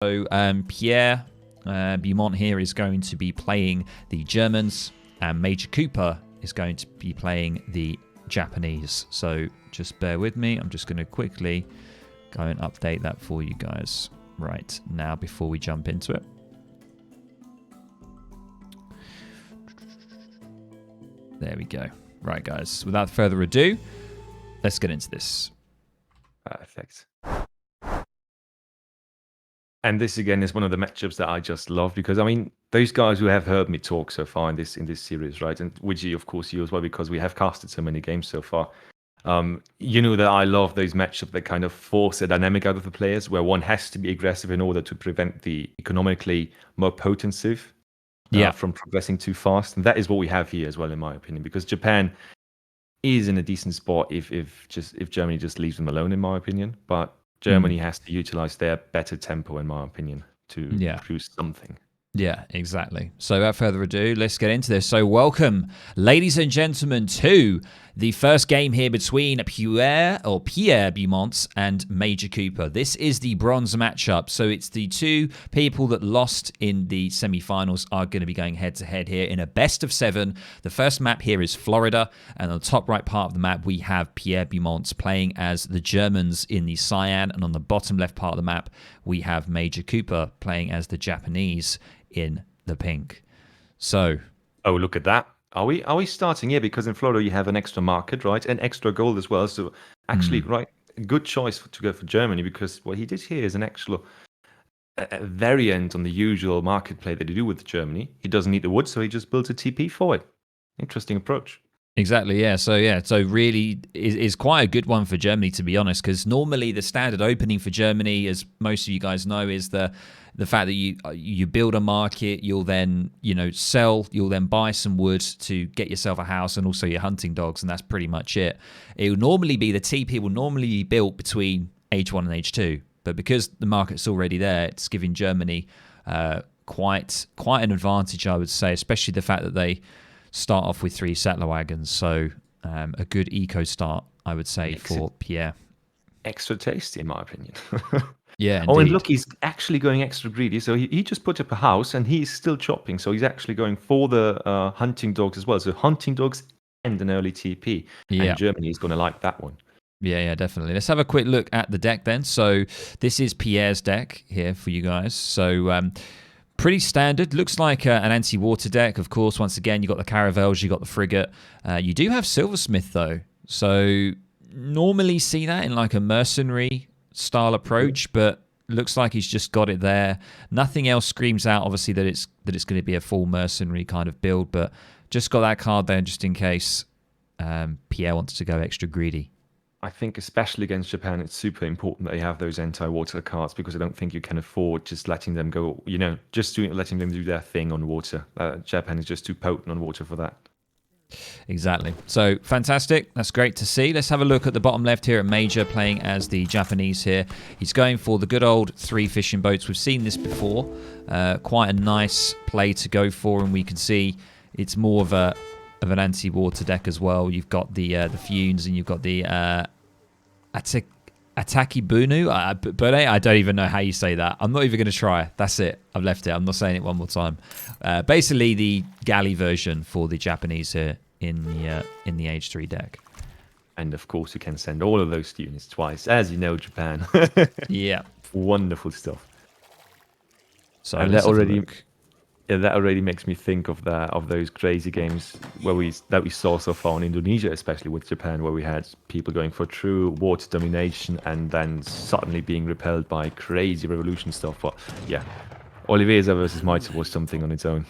So Pierre Beaumont here is going to be playing the Germans, and Major Cooper is going to be playing the Japanese. So just bear with me. I'm just going to quickly go and update that for you guys right now before we jump into it. There we go. Right, guys. Without further ado, let's get into this. Perfect. And this again is one of the matchups that I just love because I mean those guys who have heard me talk so far in this series, right? And which of course you as well because we have casted so many games so far. You know that I love those matchups that kind of force a dynamic out of the players, where one has to be aggressive in order to prevent the economically more potent civ from progressing too fast. And that is what we have here as well, in my opinion, because Japan is in a decent spot if Germany just leaves them alone, in my opinion. But Germany has to utilize their better tempo, in my opinion, to produce something. Yeah, exactly. So without further ado, let's get into this. So welcome, ladies and gentlemen, to the first game here between Pierre Beaumont and Major Cooper. This is the bronze matchup. So it's the two people that lost in the semi-finals are going to be going head-to-head here in a best of 7. The first map here is Florida, and on the top right part of the map, we have Pierre Beaumont playing as the Germans in the cyan, and on the bottom left part of the map, we have Major Cooper playing as the Japanese in the pink. So, oh, look at that. Are we starting here? Because in Florida you have an extra market, right? And extra gold as well. So actually, right, good choice to go for Germany, because what he did here is an actual variant on the usual market play that you do with Germany. He doesn't need the wood, so he just builds a TP for it. Interesting approach. Exactly, yeah. So really is quite a good one for Germany, to be honest, because normally the standard opening for Germany, as most of you guys know, is the fact that you build a market, you'll then sell, you'll then buy some wood to get yourself a house and also your hunting dogs, and that's pretty much it. It will normally be the TP will normally be built between H1 and H2, but because the market's already there, it's giving Germany quite an advantage, I would say, especially the fact that they start off with 3 settler wagons, so a good eco start, I would say, for Pierre. Extra tasty, in my opinion. Yeah, indeed. Oh, and look, he's actually going extra greedy. So he just put up a house, and he's still chopping. So he's actually going for the hunting dogs as well. So hunting dogs and an early TP. Yeah. And Germany is going to like that one. Yeah, definitely. Let's have a quick look at the deck then. So this is Pierre's deck here for you guys. So pretty standard. Looks like an anti-water deck. Of course, once again, you got the caravels, you got the frigate. You do have silversmith though. So normally see that in like a mercenary style approach, but looks like he's just got it there. Nothing else screams out, obviously, that it's going to be a full mercenary kind of build, but just got that card there just in case Pierre wants to go extra greedy. I think especially against Japan, it's super important that you have those anti-water cards, because I don't think you can afford just letting them go, letting them do their thing on water. Japan is just too potent on water for that. Exactly. So fantastic. That's great to see. Let's have a look at the bottom left here at Major playing as the Japanese here. He's going for the good old 3 fishing boats. We've seen this before. Quite a nice play to go for, and we can see it's more of an anti-water deck as well. You've got the Funes, and you've got the Atakibunu. But I don't even know how you say that. I'm not even going to try. That's it. I've left it. I'm not saying it one more time. Basically, the galley version for the Japanese here in the H3 deck. And of course, you can send all of those units twice, as you know, Japan. Yeah, wonderful stuff. So and that already makes me think of those crazy games that we saw so far in Indonesia, especially with Japan, where we had people going for true water domination and then suddenly being repelled by crazy revolution stuff. But yeah, Olivier versus Maito was something on its own.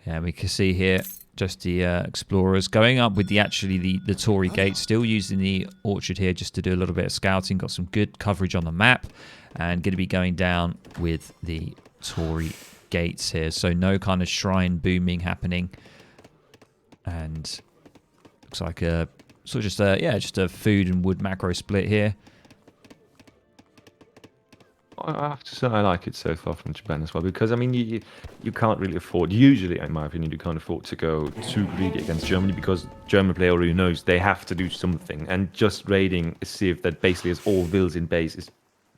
Yeah, we can see here just the explorers going up with the Tory gate, still using the orchard here just to do a little bit of scouting. Got some good coverage on the map, and going to be going down with the Tory gates here, so no kind of shrine booming happening, and looks like a sort of just a food and wood macro split here. I have to say I like it so far from Japan as well, because I mean you can't really afford, usually in my opinion, you can't afford to go too greedy against Germany, because German player already knows they have to do something, and just raiding a civ that basically has all vills in base is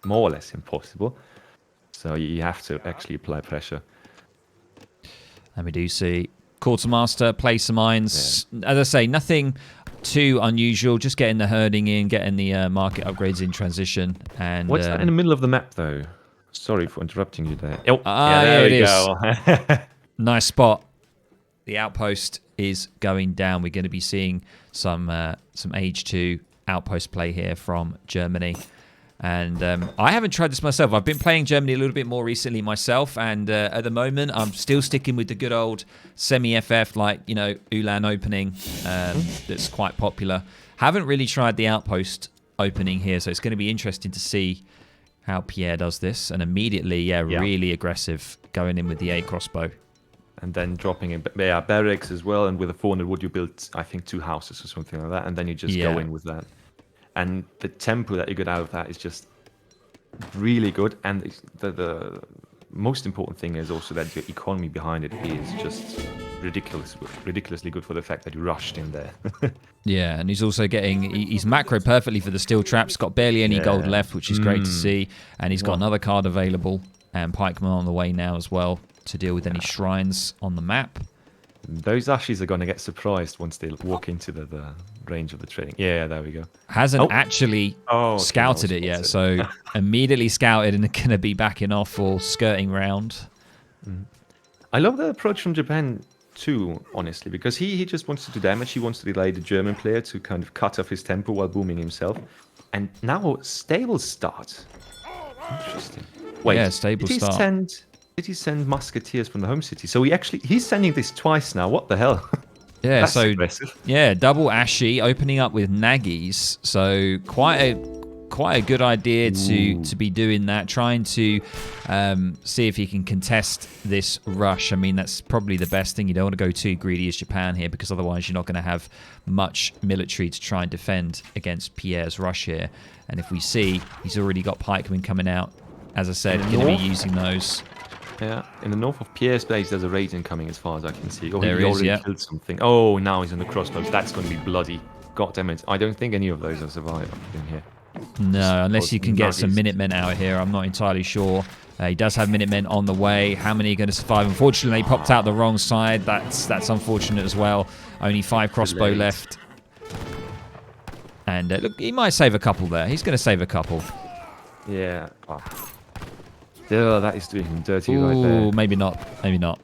more or less impossible. So you have to actually apply pressure. And we do see Quartermaster place some mines. Yeah. As I say, nothing too unusual. Just getting the herding in, getting the market upgrades in transition. And what's that in the middle of the map, though? Sorry for interrupting you there. Oh, there we go. Nice spot. The outpost is going down. We're going to be seeing some Age 2 outpost play here from Germany. And I haven't tried this myself. I've been playing Germany a little bit more recently myself. And at the moment, I'm still sticking with the good old semi-FF, like, you know, Ulan opening that's quite popular. Haven't really tried the outpost opening here. So it's going to be interesting to see how Pierre does this. And immediately, really aggressive going in with the A crossbow. And then dropping in barracks as well. And with a 400 wood, you build, I think, 2 houses or something like that. And then you just go in with that. And the tempo that you get out of that is just really good. And the most important thing is also that your economy behind it is just ridiculously good for the fact that you rushed in there. Yeah, and he's also getting... He's macro perfectly for the steel traps. Got barely any gold left, which is great to see. And he's got another card available. And pikemen on the way now as well to deal with any shrines on the map. Those Ashes are going to get surprised once they walk into the range of the training. Yeah, there we go. Hasn't actually scouted it yet, so immediately scouted and going to be backing off or skirting round. I love the approach from Japan too, honestly, because he just wants to do damage. He wants to delay the German player to kind of cut off his tempo while booming himself. And now stable start. Interesting. Wait, stable start. Did he send musketeers from the home city? So he's sending this twice now. What the hell? Yeah, that's so aggressive. Yeah, double Ashi opening up with Naggies. So quite a good idea to be doing that, trying to see if he can contest this rush. I mean, that's probably the best thing. You don't want to go too greedy as Japan here, because otherwise you're not going to have much military to try and defend against Pierre's rush here. And if we see, he's already got pikemen coming out. As I said, going to be using those. Yeah, in the north of Pierre's base, there's a raid incoming as far as I can see. Oh, there he already killed something. Oh, now he's on the crossbows. That's going to be bloody. God damn it. I don't think any of those are surviving in here. No, unless you can get some Minutemen out here. I'm not entirely sure. He does have Minutemen on the way. How many are going to survive? Unfortunately, he popped out the wrong side. That's unfortunate as well. Only 5 crossbow left. And look, he might save a couple there. He's going to save a couple. Yeah. Oh, that is doing him dirty right there. Maybe not. Maybe not.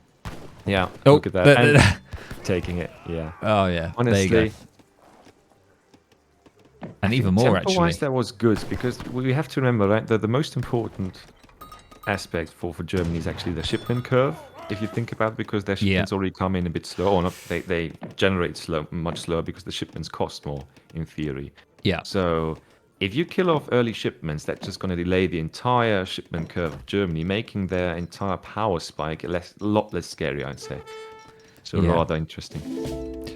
Yeah, look at that. And taking it, yeah. Oh, yeah. Honestly. There you go. And even more, actually. Tempo-wise, that was good, because we have to remember, right, that the most important aspect for Germany is actually the shipment curve, if you think about it, because their shipments already come in a bit slow, or not, they generate much slower because the shipments cost more, in theory. Yeah. So if you kill off early shipments, that's just going to delay the entire shipment curve of Germany, making their entire power spike a lot less scary, I'd say. So rather interesting.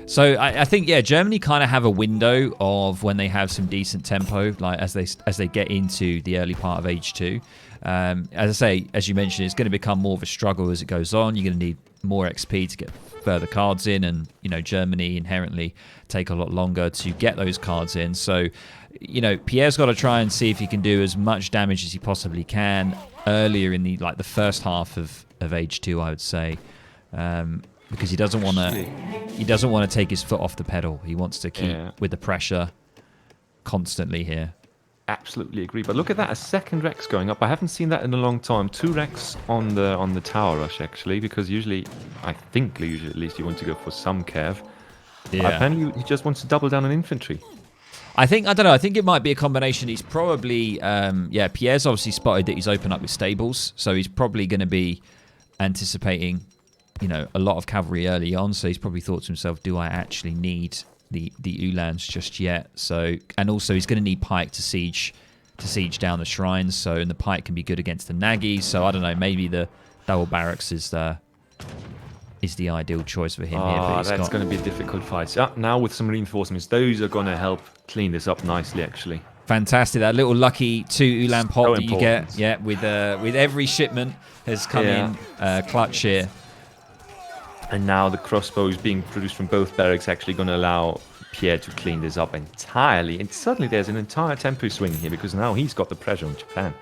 So I think, Germany kind of have a window of when they have some decent tempo, like as they get into the early part of Age 2. As I say, as you mentioned, it's going to become more of a struggle as it goes on. You're going to need more XP to get further cards in, and Germany inherently take a lot longer to get those cards in. So Pierre's got to try and see if he can do as much damage as he possibly can earlier in the first half of Age 2, I would say, because he doesn't want to take his foot off the pedal. He wants to keep with the pressure constantly here. Absolutely agree. But look at that, a second Rex going up. I haven't seen that in a long time. 2 Rex on the tower rush, actually, because usually at least you want to go for some cav. Yeah. Apparently he just wants to double down on infantry. I don't know. I think it might be a combination. He's probably, Pierre's obviously spotted that he's opened up with stables, so he's probably going to be anticipating, a lot of cavalry early on. So he's probably thought to himself, do I actually need the Ulans just yet? So, and also he's going to need pike to siege down the shrines. So, and the pike can be good against the Naggies. So I don't know. Maybe the double barracks is the ideal choice for him here. But that's going to be a difficult fight. Now with some reinforcements, those are going to help clean this up nicely, actually. Fantastic. That little lucky 2 Ulan pop that you get, with every shipment has come in clutch here. And now the crossbows being produced from both barracks actually going to allow Pierre to clean this up entirely. And suddenly there's an entire tempo swing here, because now he's got the pressure on Japan.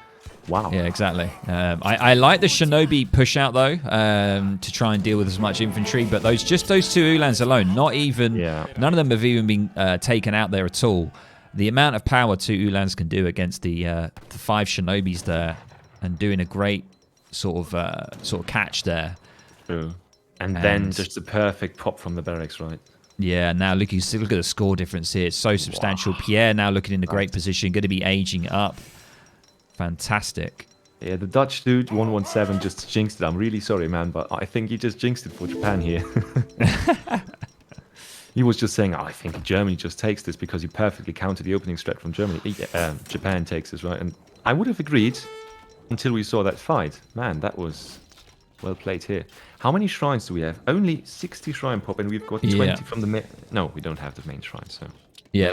Wow. Yeah, exactly. I like the Shinobi push out though, to try and deal with as much infantry. But those two Ulans alone, none of them have even been taken out there at all. The amount of power two Ulans can do against the 5 Shinobis there, and doing a great sort of catch there. True. And then just the perfect pop from the barracks, right? Yeah, now look at the score difference here. It's so substantial. Wow. Pierre now looking in a great position, going to be aging up. Fantastic. Yeah, the Dutch dude, 117, just jinxed it. I'm really sorry, man, but I think he just jinxed it for Japan here. He was just saying, I think Germany just takes this because he perfectly countered the opening strat from Germany. Japan takes this, right? And I would have agreed until we saw that fight. Man, that was well played here. How many shrines do we have? Only 60 shrine pop, and we've got 20 from the main. No, we don't have the main shrine, so... Yeah,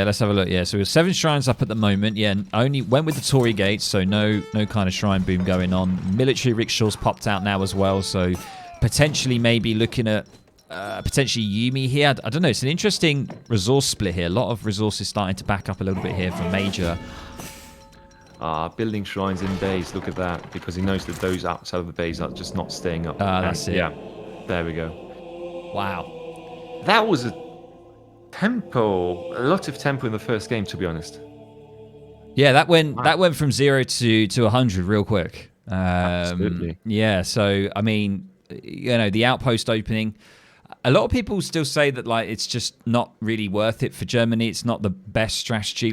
let's have a look. Yeah, so we have 7 shrines up at the moment. Yeah, and only went with the Torii gates, so no kind of shrine boom going on. Military rickshaws popped out now as well, so potentially maybe looking at potentially Yumi here. I don't know. It's an interesting resource split here. A lot of resources starting to back up a little bit here for Major. Building shrines in base. Look at that, because he knows that those outside of the base are just not staying up. That's it. Yeah, there we go. Wow, that was a lot of tempo in the first game, to be honest. Yeah, that went from 0 to 100 real quick. Absolutely. Yeah, so I mean, the outpost opening. A lot of people still say that it's just not really worth it for Germany. It's not the best strategy.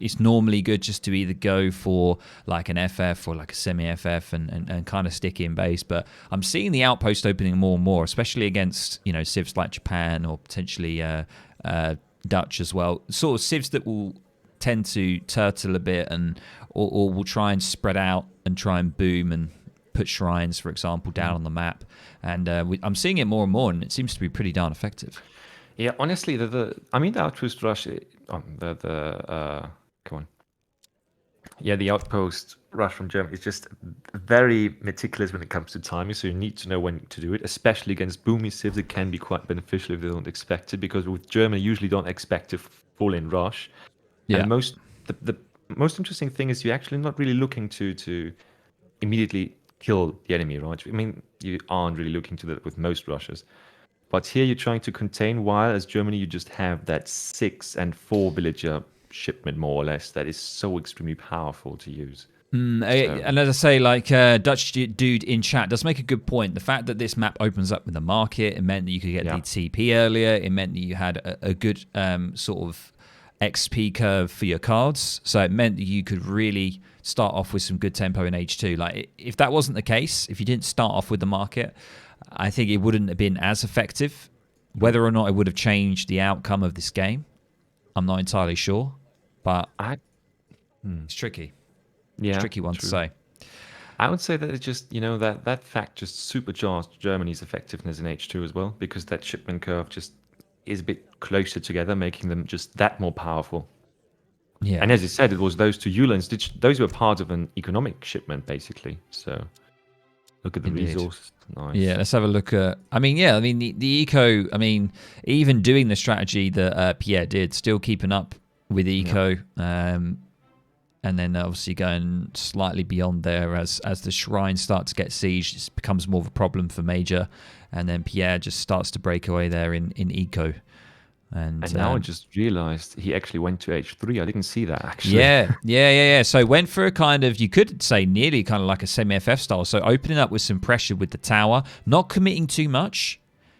It's normally good just to either go for an FF or a semi-FF and kind of stick in base. But I'm seeing the outpost opening more and more, especially against civs like Japan or potentially Dutch as well. Sort of civs that will tend to turtle a bit or will try and spread out and try and boom and put shrines, for example, down on the map. And I'm seeing it more and more, and it seems to be pretty darn effective. Yeah, honestly, the outpost rush, the outpost rush from Germany is just very meticulous when it comes to timing. So you need to know when to do it, especially against boomy civs. It can be quite beneficial if they don't expect it, because with Germany, usually don't expect a full-in rush. Yeah. And the most interesting thing is you're actually not really looking to immediately kill the enemy, right? I mean, you aren't really looking to that with most rushes. But here you're trying to contain, while as Germany, you just have that 6 and 4 villager shipment, more or less, that is so extremely powerful to use. And as I say, Dutch dude in chat does make a good point. The fact that this map opens up with the market, it meant that you could get DTP earlier. It meant that you had a good sort of XP curve for your cards. So it meant that you could really start off with some good tempo in H2. If that wasn't the case, if you didn't start off with the market, I think it wouldn't have been as effective. Whether or not it would have changed the outcome of this game, I'm not entirely sure. But it's tricky. Yeah, it's a tricky one to say. I would say that it's just, that fact just supercharged Germany's effectiveness in H2 as well, because that shipment curve just is a bit closer together, making them just that more powerful. Yeah. And as you said, it was those 2 Ulans. Those were part of an economic shipment, basically. So look at the resources. Nice. Yeah, let's have a look at... the eco... even doing the strategy that Pierre did, still keeping up with eco, and then obviously going slightly beyond there as the shrines start to get sieged, it becomes more of a problem for Major, and then Pierre just starts to break away there in eco. And now I just realized he actually went to H3. I didn't see that, actually. Yeah. So went for a kind of, you could say nearly kind of like a semi-FF style. So opening up with some pressure with the tower, not committing too much,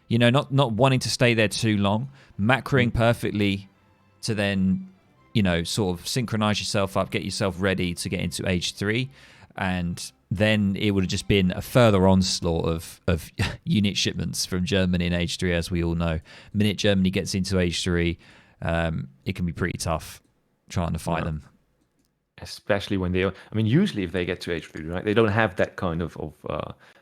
not wanting to stay there too long, macroing perfectly to then, sort of synchronize yourself up, get yourself ready to get into H3. And then it would have just been a further onslaught of unit shipments from Germany in H3, as we all know. The minute Germany gets into H3, it can be pretty tough trying to fight them. Especially when usually if they get to H3, right, they don't have that kind of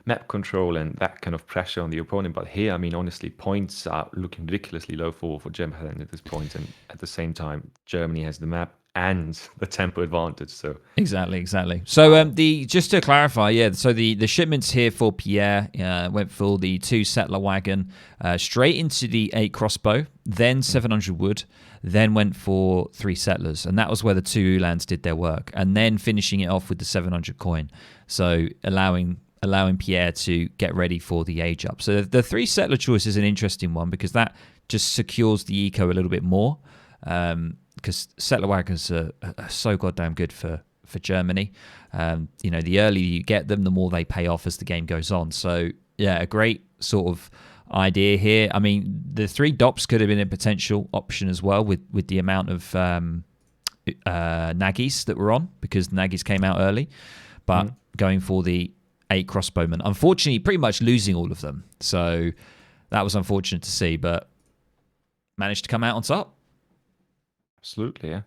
map control and that kind of pressure on the opponent. But here, honestly, points are looking ridiculously low for Japan at this point. And at the same time, Germany has the map and the tempo advantage. So exactly. So just to clarify, so the shipments here for Pierre went for the 2 settler wagon, straight into the 8 crossbow, then 700 wood, then went for 3 settlers, and that was where the 2 Ulans did their work, and then finishing it off with the 700 coin, so allowing Pierre to get ready for the age up. So the 3 settler choice is an interesting one because that just secures the eco a little bit more, because settler wagons are so goddamn good for Germany. The earlier you get them, the more they pay off as the game goes on. So yeah, a great sort of idea here. I mean, the 3 DOPs could have been a potential option as well with the amount of Naggies that were on, because the Naggies came out early, but going for the 8 crossbowmen, unfortunately pretty much losing all of them. So that was unfortunate to see, but managed to come out on top. Absolutely, yeah.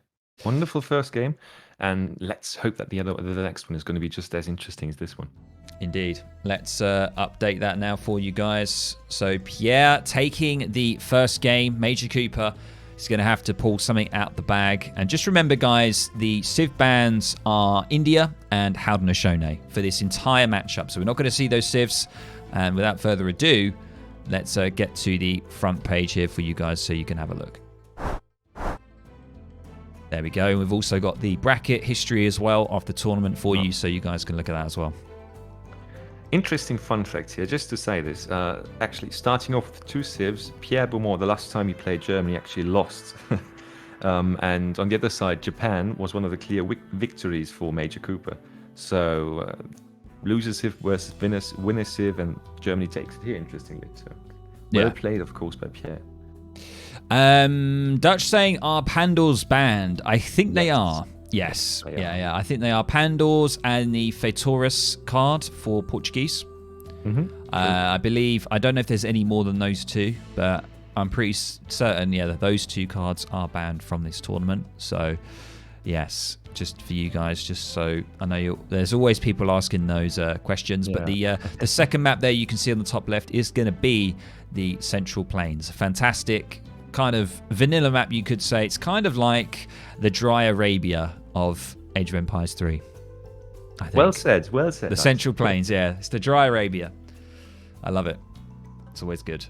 Wonderful first game, and let's hope that the next one is going to be just as interesting as this one. Indeed. Let's update that now for you guys. So Pierre taking the first game. Major Cooper is going to have to pull something out the bag. And just remember, guys, the Civ bans are India and Haudenosaunee for this entire matchup. So we're not going to see those Civs. And without further ado, let's get to the front page here for you guys so you can have a look. There we go. We've also got the bracket history as well of the tournament for you, so you guys can look at that as well. Interesting fun fact here, just to say this. Actually, starting off with 2 Civs, Pierre Beaumont, the last time he played Germany, actually lost. And on the other side, Japan was one of the clear victories for Major Cooper. So, loser Civ versus winner Civ, and Germany takes it here, interestingly. So, well played, of course, by Pierre. Dutch saying, are Pandors banned? I think they are. Yes. Yeah. I think they are. Pandors and the Feitoris card for Portuguese. I believe, I don't know if there's any more than those 2, but I'm pretty certain, that those 2 cards are banned from this tournament. So, yes, just for you guys, just so I know there's always people asking those questions. But the second map there you can see on the top left is going to be the Central Plains. Fantastic kind of vanilla map, you could say. It's kind of like the dry Arabia of Age of Empires 3, I think. Well said. The Central Plains, it's the dry Arabia. I love it. It's always good.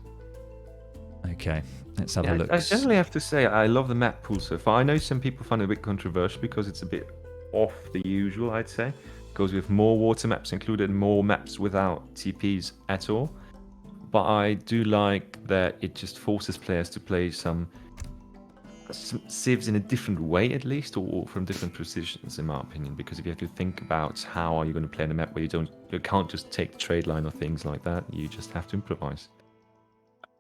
Okay, let's have a look. I generally have to say I love the map pool so far. I know some people find it a bit controversial because it's a bit off the usual, I'd say. It goes with more water maps included, more maps without TPs at all. But I do like that it just forces players to play some Civs in a different way, at least, or from different positions, in my opinion. Because if you have to think about how are you going to play in a map where you can't just take the trade line or things like that, you just have to improvise.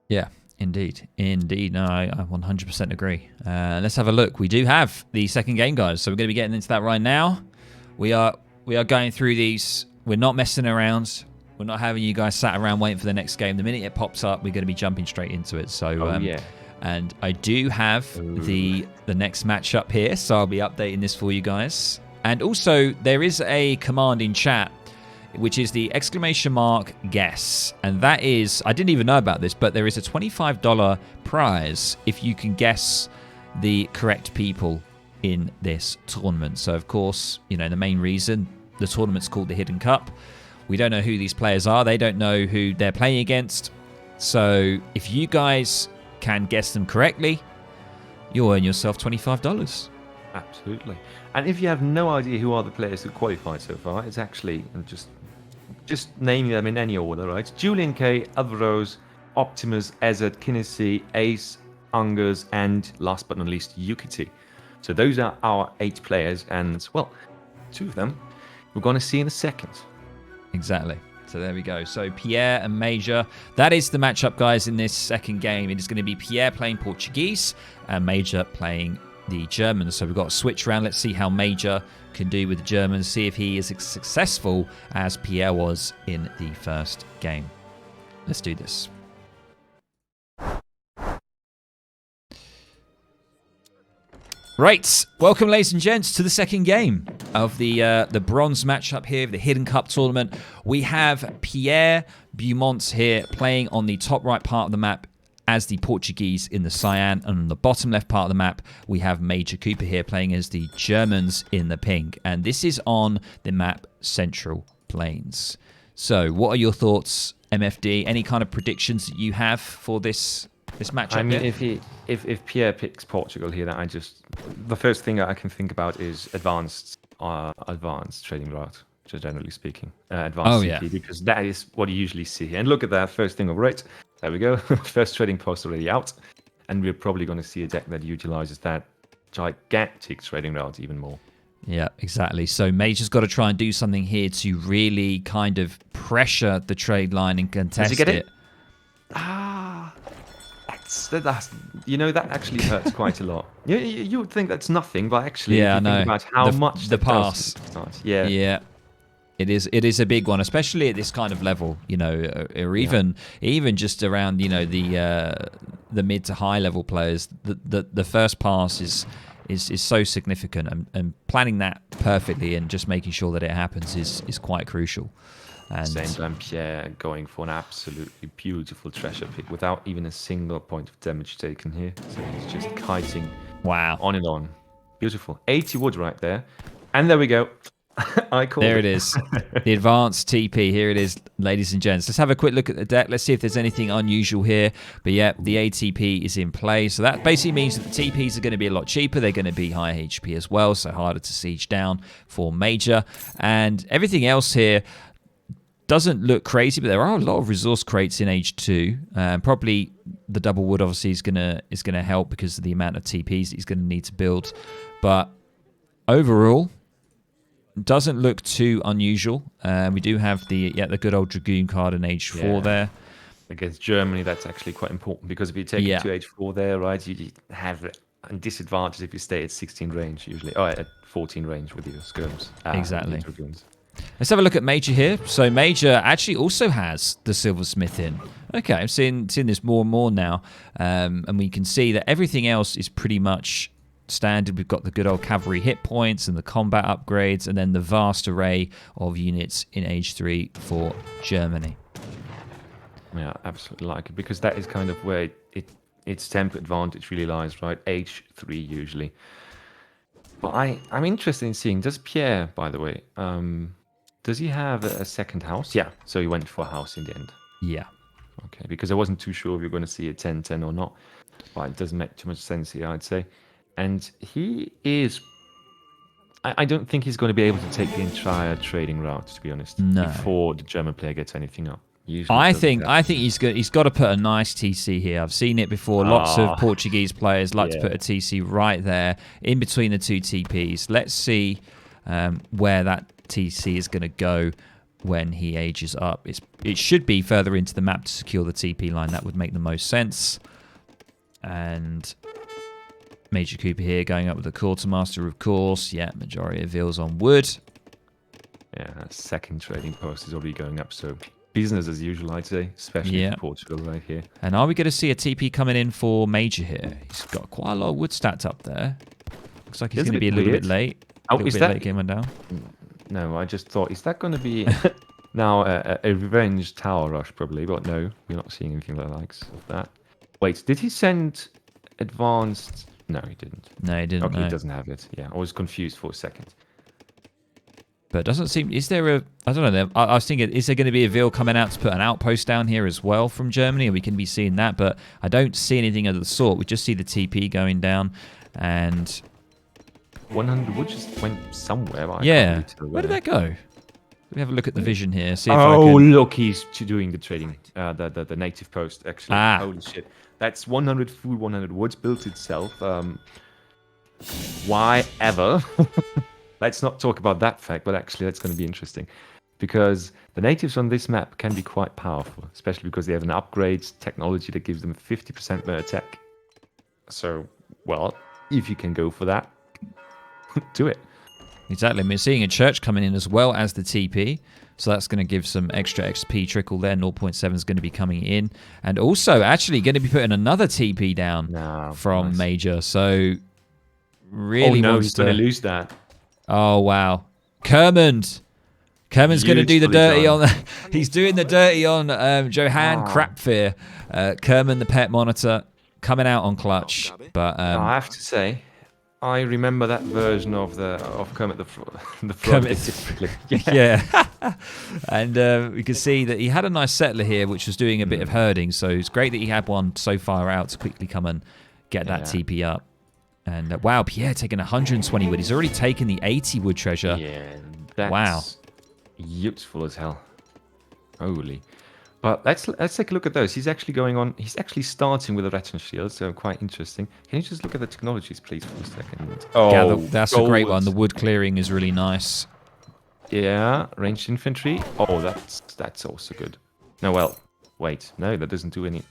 Yeah, indeed. No, I 100% agree. Let's have a look. We do have the second game, guys, so we're going to be getting into that right now. We are going through these. We're not messing around. We're not having you guys sat around waiting for the next game. The minute it pops up, we're going to be jumping straight into it. So, and I do have the next matchup here, so I'll be updating this for you guys. And also, there is a command in chat, which is the !guess. And that is, I didn't even know about this, but there is a $25 prize if you can guess the correct people in this tournament. So, of course, the main reason the tournament's called the Hidden Cup. We don't know who these players are. They don't know who they're playing against. So if you guys can guess them correctly, you'll earn yourself $25. Absolutely. And if you have no idea who are the players who qualified so far, it's actually just naming them in any order, right? JulianK, Alvaroes, Optimus, Ezad, kynesie, Ace, Ungurs, and last but not least, Yukietty. So those are our 8 players, and well, 2 of them we're going to see in a second. Exactly. So there we go. So Pierre and Major. That is the matchup, guys, in this second game. It is going to be Pierre playing Portuguese and Major playing the Germans. So we've got a switch round. Let's see how Major can do with the Germans. See if he is as successful as Pierre was in the first game. Let's do this. Right, welcome, ladies and gents, to the second game of the bronze matchup here, the Hidden Cup tournament. We have Pierre Beaumont here playing on the top right part of the map as the Portuguese in the cyan, and on the bottom left part of the map, we have Major Cooper here playing as the Germans in the pink. And this is on the map Central Plains. So, what are your thoughts, MFD? Any kind of predictions that you have for this this matchup. I mean, here. if Pierre picks Portugal here, then the first thing I can think about is advanced trading route, just generally speaking, advanced CP, because that is what you usually see. And look at that first thing over it. There we go. First trading post already out, and we're probably going to see a deck that utilizes that gigantic trading route even more. Yeah, exactly. So Major's got to try and do something here to really kind of pressure the trade line and contest Does he get it. That's that actually hurts quite a lot. You would think that's nothing, but actually, if you think about how much the pass. Yeah. It is a big one, especially at this kind of level, or even just around, the mid to high level players. The first pass is so significant, and planning that perfectly and just making sure that it happens is quite crucial. And same time, Pierre going for an absolutely beautiful treasure pick without even a single point of damage taken here. So he's just kiting on and on. Beautiful. 80 wood right there. And there we go. I called it is. The advanced TP. Here it is, ladies and gents. Let's have a quick look at the deck. Let's see if there's anything unusual here. But yeah, the ATP is in play. So that basically means that the TPs are going to be a lot cheaper. They're going to be high HP as well, so harder to siege down for Major. And everything else here doesn't look crazy, but there are a lot of resource crates in Age 2. Probably the double wood obviously is gonna help because of the amount of TPs that he's going to need to build. But overall, doesn't look too unusual. We do have the good old Dragoon card in Age 4 there. Against Germany, that's actually quite important because if you take it to Age 4 there, right, you have a disadvantage if you stay at 16 range usually, at 14 range with your skirms. Exactly. Let's have a look at Major here. So Major actually also has the Silversmith in. Okay, I'm seeing this more and more now. And we can see that everything else is pretty much standard. We've got the good old cavalry hit points and the combat upgrades, and then the vast array of units in Age 3 for Germany. Yeah, absolutely like it, because that is kind of where its temp advantage really lies, right? Age 3 usually. But I'm interested in seeing, does Pierre, by the way, does he have a second house? Yeah, so he went for a house in the end. Yeah. Okay, because I wasn't too sure if you're going to see a 10-10 or not. But it doesn't make too much sense here, I'd say. And he is... I don't think he's going to be able to take the entire trading route, to be honest, before the German player gets anything up. I think he's got to put a nice TC here. I've seen it before. Lots of Portuguese players like to put a TC right there in between the two TPs. Let's see where that TC is going to go when he ages up. It should be further into the map to secure the TP line. That would make the most sense. And Major Cooper here going up with the Quartermaster, of course. Yeah, majority of Vils on wood. Yeah, that second trading post is already going up, so business as usual, I'd say, especially for Portugal right here. And are we going to see a TP coming in for Major here? He's got quite a lot of wood stacked up there. Looks like he's going to be a little bit late. Late game went down. No, I just thought, is that going to be now a revenge tower rush probably? But no, we're not seeing anything like the likes of that. Wait, did he send advanced? No, he didn't. No, he didn't. Okay, he doesn't have it. Yeah, I was confused for a second. But it doesn't seem... Is there a... I don't know. I was thinking, is there going to be a Vil coming out to put an outpost down here as well from Germany? And we can be seeing that. But I don't see anything of the sort. We just see the TP going down. And... 100 wood just went somewhere. Where did that go? Let me have a look at the vision here. See if look, he's doing the trading. The native post, actually. Holy shit. That's 100 food, 100 woods built itself. Why ever? Let's not talk about that fact, but actually that's going to be interesting. Because the natives on this map can be quite powerful, especially because they have an upgrade technology that gives them 50% more attack. So, well, if you can go for that, do it. Exactly. We're seeing a church coming in as well as the TP. So that's going to give some extra XP trickle there. 0.7 is going to be coming in. And also actually going to be putting another TP down from Major. So really he's going to lose that. Oh, wow. Kermund. Kermund's going to do the dirty on... He's doing the dirty on Johan Crapfear. Kermund, the pet monitor, coming out on clutch. But I have to say, I remember that version of Kermit the Frog. Kermit. Specifically. Yeah. And we could see that he had a nice settler here, which was doing a bit of herding. So it's great that he had one so far out to quickly come and get that TP up. And wow, Pierre taking 120 wood. He's already taken the 80 wood treasure. Yeah, that's useful as hell. Holy. But let's take a look at those. He's actually going on. He's actually starting with a Rattan shield, so quite interesting. Can you just look at the technologies, please, for a second? Oh, yeah, that's a great one. The wood clearing is really nice. Yeah, ranged infantry. Oh, that's also good. No, well, wait, no, that doesn't do any.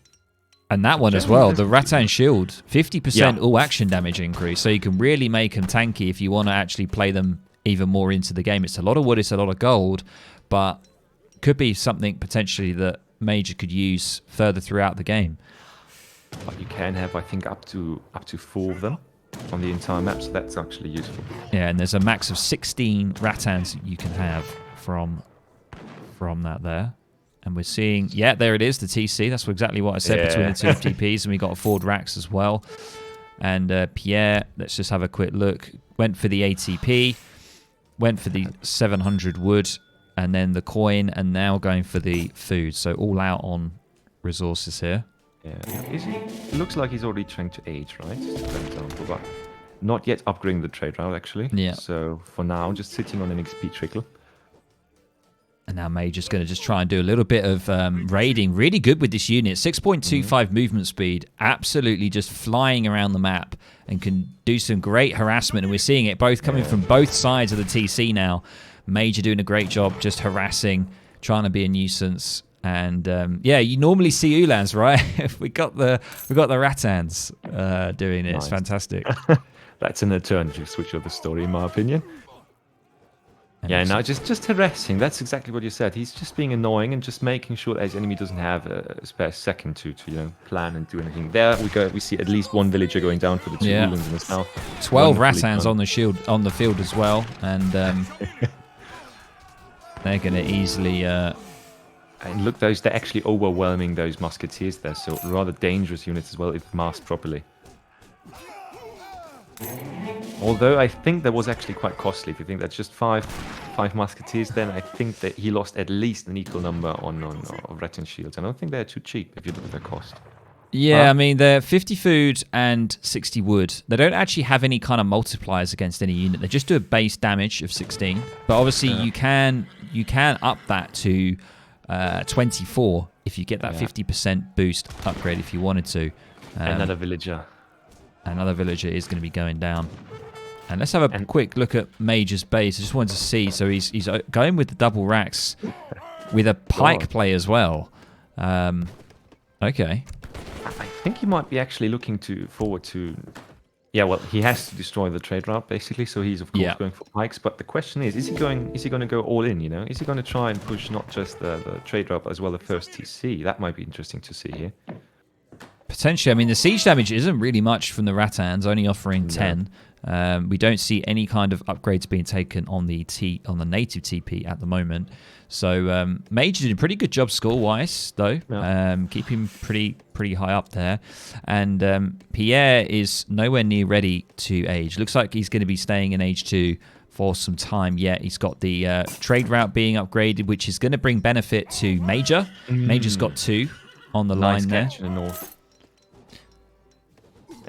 And that one as well, the Rattan shield, 50% all action damage increase, so you can really make them tanky if you want to actually play them even more into the game. It's a lot of wood, it's a lot of gold, but could be something potentially that Major could use further throughout the game. But you can have, I think, up to 4 of them on the entire map, so that's actually useful. Yeah, and there's a max of 16 Rattans you can have from that there. And we're seeing, yeah, there it is, the TC. That's exactly what I said between the two FTPs. And we got a Ford Rax as well. And Pierre, let's just have a quick look. Went for the ATP, went for the 700 wood, and then the coin, and now going for the food. So all out on resources here. Yeah, it looks like he's already trying to age, right? For example, but not yet upgrading the trade route, actually. Yeah. So for now, just sitting on an XP trickle. And now Major's going to just try and do a little bit of raiding. Really good with this unit. 6.25 movement speed. Absolutely just flying around the map and can do some great harassment. And we're seeing it both coming from both sides of the TC now. Major doing a great job just harassing, trying to be a nuisance. And yeah, you normally see Ulans, right? we got the Rattans doing it. Nice. It's fantastic. That's an alternative switch of the story, in my opinion. Yeah, no, just harassing. That's exactly what you said. He's just being annoying and just making sure that his enemy doesn't have a spare second to plan and do anything. There we see at least one villager going down for the 2 Ulans in the south. 12 Rattans on the field as well, and they're going to easily. And look, they're actually overwhelming those musketeers there. So rather dangerous units as well if masked properly. Although I think that was actually quite costly. If you think that's just five musketeers, then I think that he lost at least an equal number on Rattan shields. I don't think they're too cheap if you look at their cost. Yeah, I mean, they're 50 food and 60 wood. They don't actually have any kind of multipliers against any unit. They just do a base damage of 16. But obviously you can up that to 24 if you get that 50% boost upgrade if you wanted to. Another villager. Another villager is going to be going down. And let's have a quick look at Major's base. I just wanted to see. So he's going with the double racks with a pike play as well. Okay. I think he might be actually looking forward to... Yeah, well, he has to destroy the trade route, basically. So he's, of course, going for pikes. But the question is he going to go all in, Is he going to try and push not just the trade route, but as well the first TC? That might be interesting to see here. Potentially. I mean, the siege damage isn't really much from the Rattans, only offering 10. We don't see any kind of upgrades being taken on the native TP at the moment. So Major did a pretty good job score-wise, though. Keep him pretty high up there. And Pierre is nowhere near ready to age. Looks like he's going to be staying in age 2 for some time yet. He's got the trade route being upgraded, which is going to bring benefit to Major. Major's got 2 on the line there. In the north.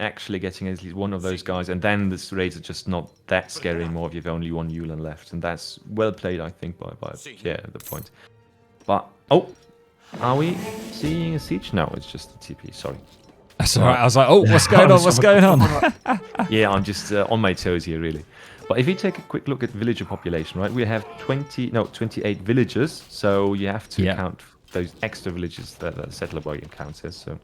Actually getting at least one of those guys, and then the raids are just not that scary anymore if you've only one Ulan left, and that's well played, I think, by Pierre at the point. But are we seeing a siege? No, it's just a TP. Sorry. That's all right. I was like, what's going on? What's going on? Yeah, I'm just on my toes here, really. But if you take a quick look at villager population, right, we have 28 villagers, so you have to count those extra villages that the settler boy counts as. So.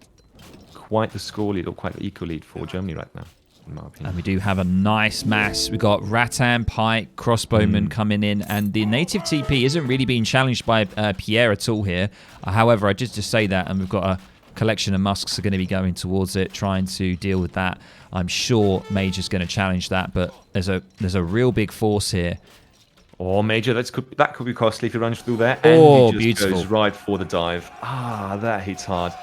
Quite the score lead, or quite the equal lead for Germany right now, in my opinion. And we do have a nice mass. We've got Rattan, Pike, Crossbowmen coming in, and the native TP isn't really being challenged by Pierre at all here. However, I just say that, and we've got a collection of musks are going to be going towards it, trying to deal with that. I'm sure Major's going to challenge that, but there's a real big force here. Oh, Major, that could be costly if he runs through there. And he just goes right for the dive. That hits hard.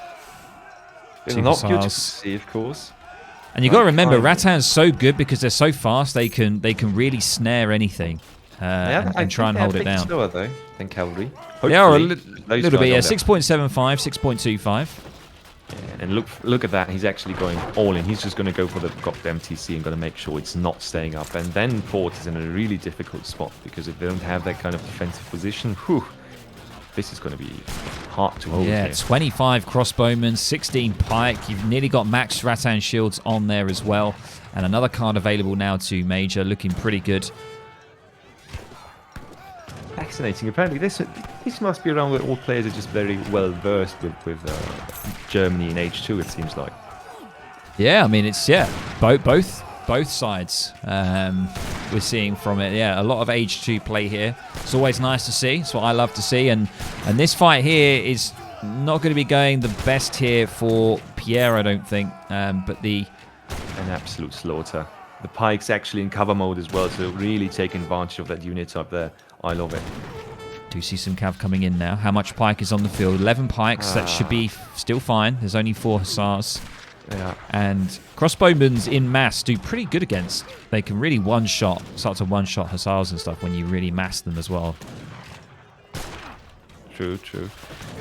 It's not good to see, of course. And you got to remember, Rattan's so good because they're so fast. They can really snare anything and try and hold it down. Slower though than cavalry. They are a little bit. Yeah, 6.75, 6.25. Yeah, and look at that. He's actually going all in. He's just going to go for the goddamn TC and going to make sure it's not staying up. And then Port is in a really difficult spot because if they don't have that kind of defensive position, whew, this is going to be hard to hold. Yeah, here. 25 crossbowmen, 16 pike. You've nearly got max Rattan shields on there as well. And another card available now to Major, looking pretty good. Fascinating. Apparently, this must be around where all players are just very well versed with Germany in H2. It seems like. Yeah, I mean it's both sides. We're seeing from it. Yeah, a lot of H2 play here. It's always nice to see. It's what I love to see. And this fight here is not going to be going the best here for Pierre, I don't think. But an absolute slaughter. The pike's actually in cover mode as well, so really taking advantage of that unit up there. I love it. Do see some cav coming in now. How much pike is on the field? 11 pikes. That should be still fine. There's only 4 hussars. Yeah. And crossbowmen in mass do pretty good against. They can really start to one-shot hussars and stuff when you really mass them as well. True.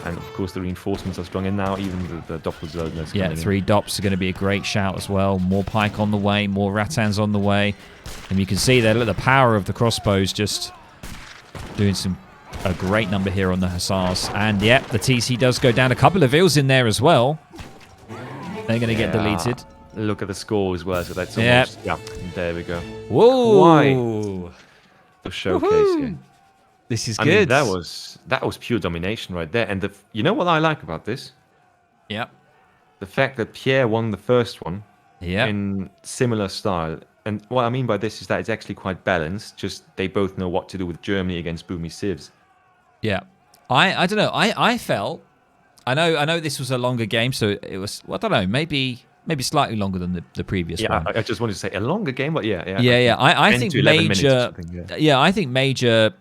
And of course the reinforcements are strong, and now even the Doppelzöldners. Yeah, 3 Dops are going to be a great shout as well. More pike on the way, more Rattans on the way. And you can see there, look, the power of the crossbows just doing a great number here on the hussars. And yep, the TC does go down. A couple of Ils in there as well. They're going to get deleted. Look at the score as well. So that's almost, yeah. There we go. Whoa! Why? The showcase here. This is good. I mean, that was pure domination right there. And you know what I like about this? Yep. The fact that Pierre won the first one. Yeah. In similar style. And what I mean by this is that it's actually quite balanced. Just they both know what to do with Germany against Boomy Civs. Yeah. I don't know. I felt. I know this was a longer game, so it was. Well, I don't know. Maybe slightly longer than the previous one. I just wanted to say a longer game, but yeah. I think Major. I think Major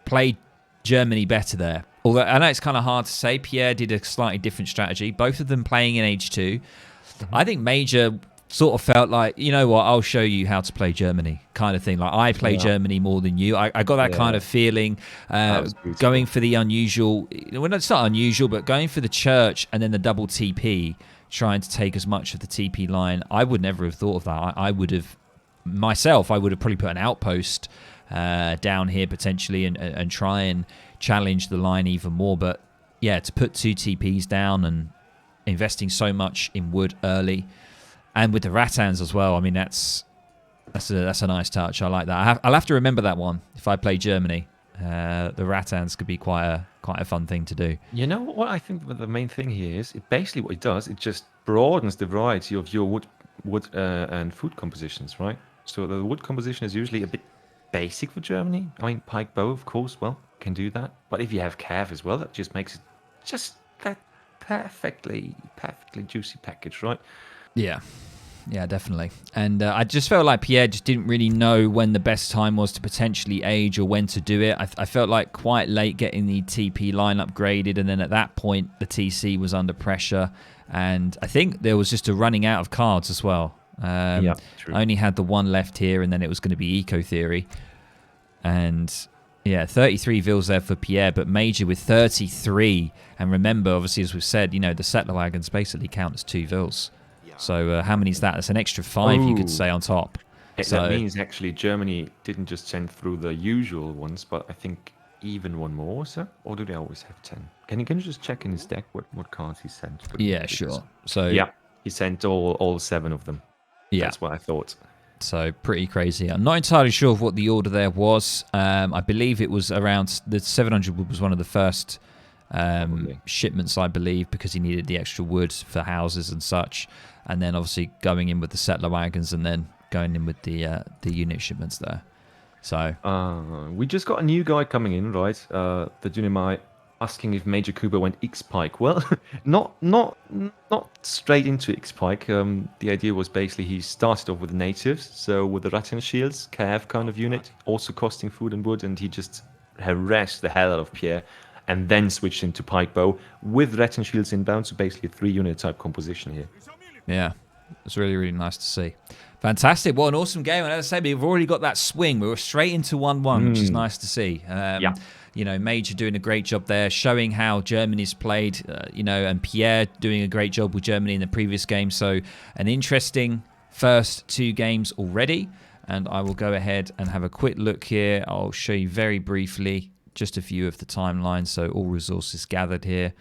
played Germany better there. Although I know it's kind of hard to say. Pierre did a slightly different strategy. Both of them playing in H2. I think Major sort of felt like, you know what, I'll show you how to play Germany kind of thing. Like, I play Germany more than you. I got that kind of feeling. Going for the unusual, well, it's not unusual, but going for the church and then the double TP, trying to take as much of the TP line. I would never have thought of that. I would have probably put an outpost down here potentially and try and challenge the line even more. But yeah, to put 2 TPs down and investing so much in wood early, and with the Rattans as well. I mean, that's a nice touch. I like that. I'll have to remember that one if I play Germany. The Rattans could be quite a fun thing to do. You know what I think the main thing here is? It basically what it does, it just broadens the variety of your wood and food compositions, right? So the wood composition is usually a bit basic for Germany. I mean, pike bow, of course, can do that. But if you have cav as well, that just makes it just that perfectly juicy package, right? Yeah, definitely. And I just felt like Pierre just didn't really know when the best time was to potentially age or when to do it. I felt like quite late getting the TP line upgraded, and then at that point the TC was under pressure, and I think there was just a running out of cards as well. True. I only had the one left here, and then it was going to be Eco Theory. And yeah, 33 Vils there for Pierre, but Major with 33. And remember, obviously, as we've said, the settler wagons basically count as 2 Vils. So how many is that? That's an extra 5, you could say, on top. That means actually Germany didn't just send through the usual ones, but I think even one more, sir? Or do they always have 10? Can you just check in his deck what cards he sent? Yeah, sure. So yeah, he sent all 7 of them. Yeah. That's what I thought. So pretty crazy. I'm not entirely sure of what the order there was. I believe it was around the 700 was one of the first shipments, I believe, because he needed the extra wood for houses and such. And then obviously going in with the settler wagons and then going in with the unit shipments there. So we just got a new guy coming in, right? The Dynamite asking if Major Cooper went X-Pike. Well, not straight into X-Pike. The idea was basically he started off with the natives, so with the Rattan shields, Cav kind of unit, also costing food and wood, and he just harassed the hell out of Pierre, and then switched into Pike Bow with Rattan shields inbound, so basically a 3-unit type composition here. Yeah. It's really, really nice to see. Fantastic. What an awesome game. And as I say, we've already got that swing. We were straight into 1-1, which is nice to see. You know, Major doing a great job there, showing how Germany's played, you know, and Pierre doing a great job with Germany in the previous game. So an interesting first 2 games already. And I will go ahead and have a quick look here. I'll show you very briefly just a few of the timelines. So all resources gathered here.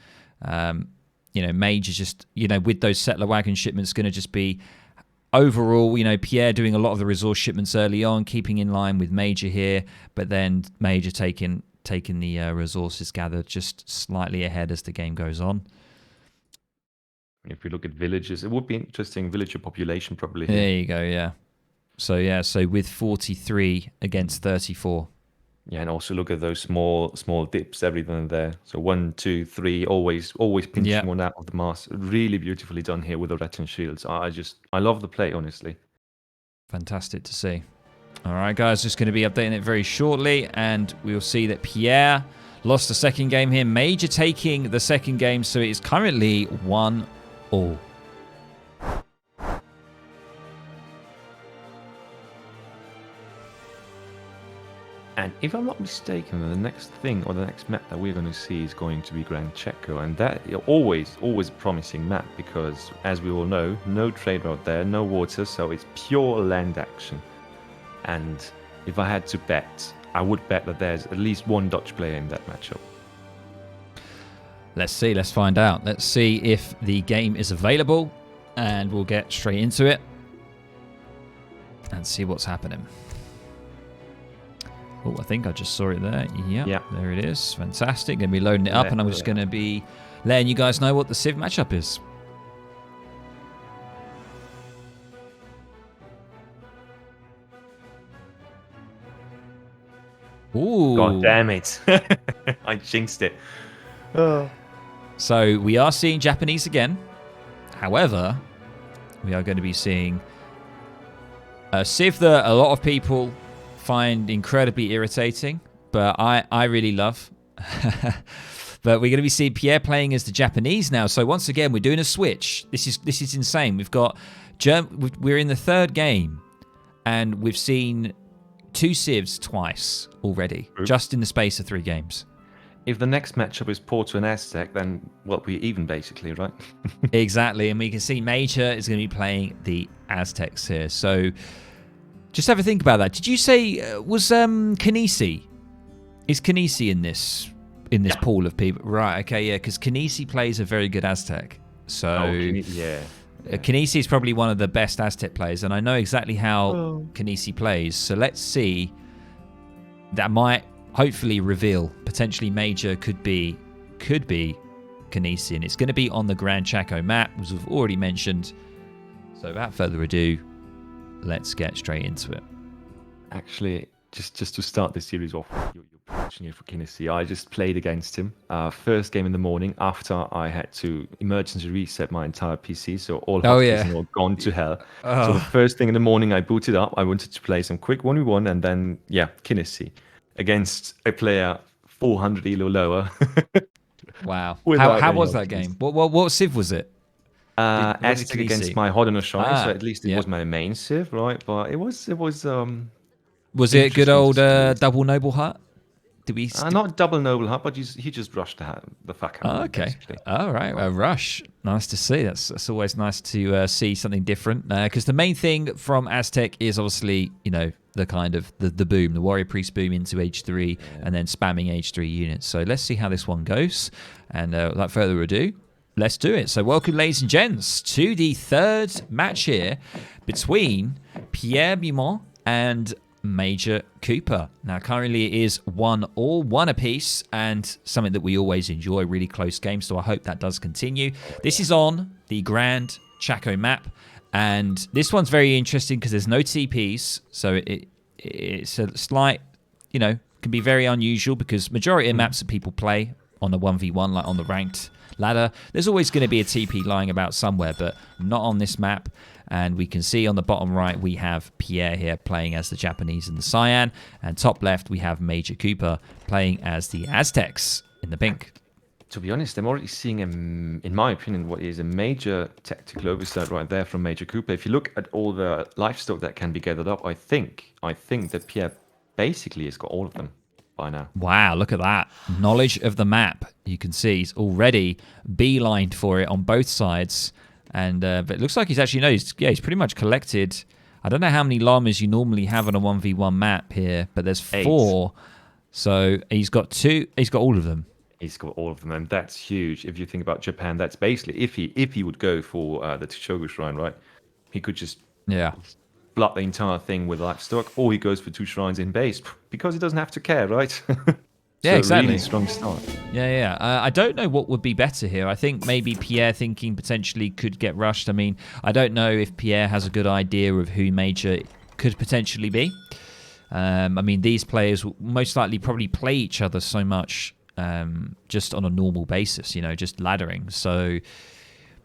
You know, Major just, you know, with those settler wagon shipments going to just be overall, you know, Pierre doing a lot of the resource shipments early on, keeping in line with Major here, but then Major taking the resources gathered just slightly ahead as the game goes on. If we look at villages, it would be interesting villager population probably here. There you go, yeah. So with 43 against 34. Yeah, and also look at those small dips, everything there. So 1, 2, 3, always pinching one out of the mass. Really beautifully done here with the Rattan shields. I love the play, honestly. Fantastic to see. All right, guys, just going to be updating it very shortly, and we'll see that Pierre lost the second game here. Major taking the second game, so it is currently 1-1. And if I'm not mistaken, the next thing or the next map that we're going to see is going to be Grand Checo, and that always a promising map because, as we all know, no trade route there, no water, so it's pure land action. And if I had to bet, I would bet that there's at least one Dutch player in that matchup. Let's see. Let's find out. Let's see if the game is available, and we'll get straight into it and see what's happening. Oh, I think I just saw it there. Yeah, there it is. Fantastic. Going to be loading it up, and I'm just going to be letting you guys know what the Civ matchup is. Ooh. God damn it. I jinxed it. So we are seeing Japanese again. However, we are going to be seeing a Civ that a lot of people find incredibly irritating, but I really love. But we're going to be seeing Pierre playing as the Japanese now. So once again, we're doing a switch. This is insane. We've got we're in the third game, and we've seen 2 Civs twice already, just in the space of 3 games. If the next matchup is Porto and Aztec, then we're even basically, right? Exactly, and we can see Major is going to be playing the Aztecs here. So just have a think about that. Did you say was kynesie? Is kynesie in this pool of people? Right. Okay. Yeah. Because kynesie plays a very good Aztec. So kynesie is probably one of the best Aztec players, and I know exactly how kynesie plays. So let's see. That might hopefully reveal potentially Major could be kynesie, and it's going to be on the Grand Chaco map, as we've already mentioned. So without further ado, let's get straight into it. Actually, just to start this series off, your prediction here for kynesie, I just played against him. First game in the morning after I had to emergency reset my entire PC, so all hotkeys all gone to hell. So the first thing in the morning, I booted up. I wanted to play some quick 1v1, and then kynesie against a player 400 elo lower. Wow. How was that game? What Civ was it? Aztec against my Hodenoshine, so at least it was my main Civ, right? But it was Was it good old double noble heart? Did we not double noble heart, but he just rushed the fuck out. Oh, okay. All right. A rush. Nice to see. That's always nice to see something different. Because the main thing from Aztec is obviously, you know, the kind of the boom, the warrior priest boom into H3 and then spamming H3 units. So let's see how this one goes. And without further ado, let's do it. So welcome, ladies and gents, to the third match here between Pierre Beaumont and Major Cooper. Now, currently it is 1-1 apiece, and something that we always enjoy, really close games, so I hope that does continue. This is on the Grand Chaco map, and this one's very interesting because there's no TPs, so it's a slight, you know, can be very unusual because majority of maps that people play on the 1v1, like on the ranked ladder, there's always going to be a TP lying about somewhere, but not on this map. And we can see on the bottom right, we have Pierre here playing as the Japanese in the cyan. And top left, we have Major Cooper playing as the Aztecs in the pink. to be honest, I'm already seeing, in my opinion, what is a major tactical oversight right there from Major Cooper. If you look at all the livestock that can be gathered up, I think that Pierre basically has got all of them by now. Wow, look at that. Knowledge of the map. You can see he's already beelined for it on both sides. And but it looks like he's actually, he's pretty much collected. I don't know how many llamas you normally have on a 1v1 map here, but there's 4. So he's got 2. He's got all of them. He's got all of them, and that's huge. If you think about Japan, that's basically, if he would go for the Chichogu Shrine, right? He could just flood the entire thing with livestock, or he goes for 2 shrines in base, because he doesn't have to care, right? Yeah, exactly. Really strong start. Yeah. I don't know what would be better here. I think maybe Pierre thinking potentially could get rushed. I mean, I don't know if Pierre has a good idea of who Major could potentially be. I mean, these players will most likely probably play each other so much just on a normal basis, just laddering. So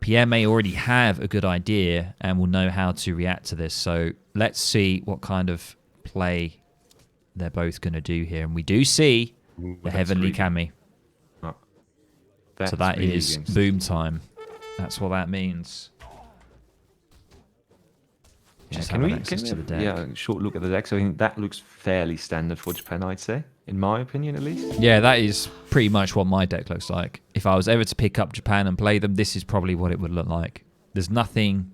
Pierre may already have a good idea and will know how to react to this. So let's see what kind of play they're both going to do here. And we do see the Heavenly Kami. So that is boom time. That's what that means. Just can we a short look at the deck? So I think that looks fairly standard for Japan, I'd say, in my opinion at least. Yeah, that is pretty much what my deck looks like. If I was ever to pick up Japan and play them, this is probably what it would look like. There's nothing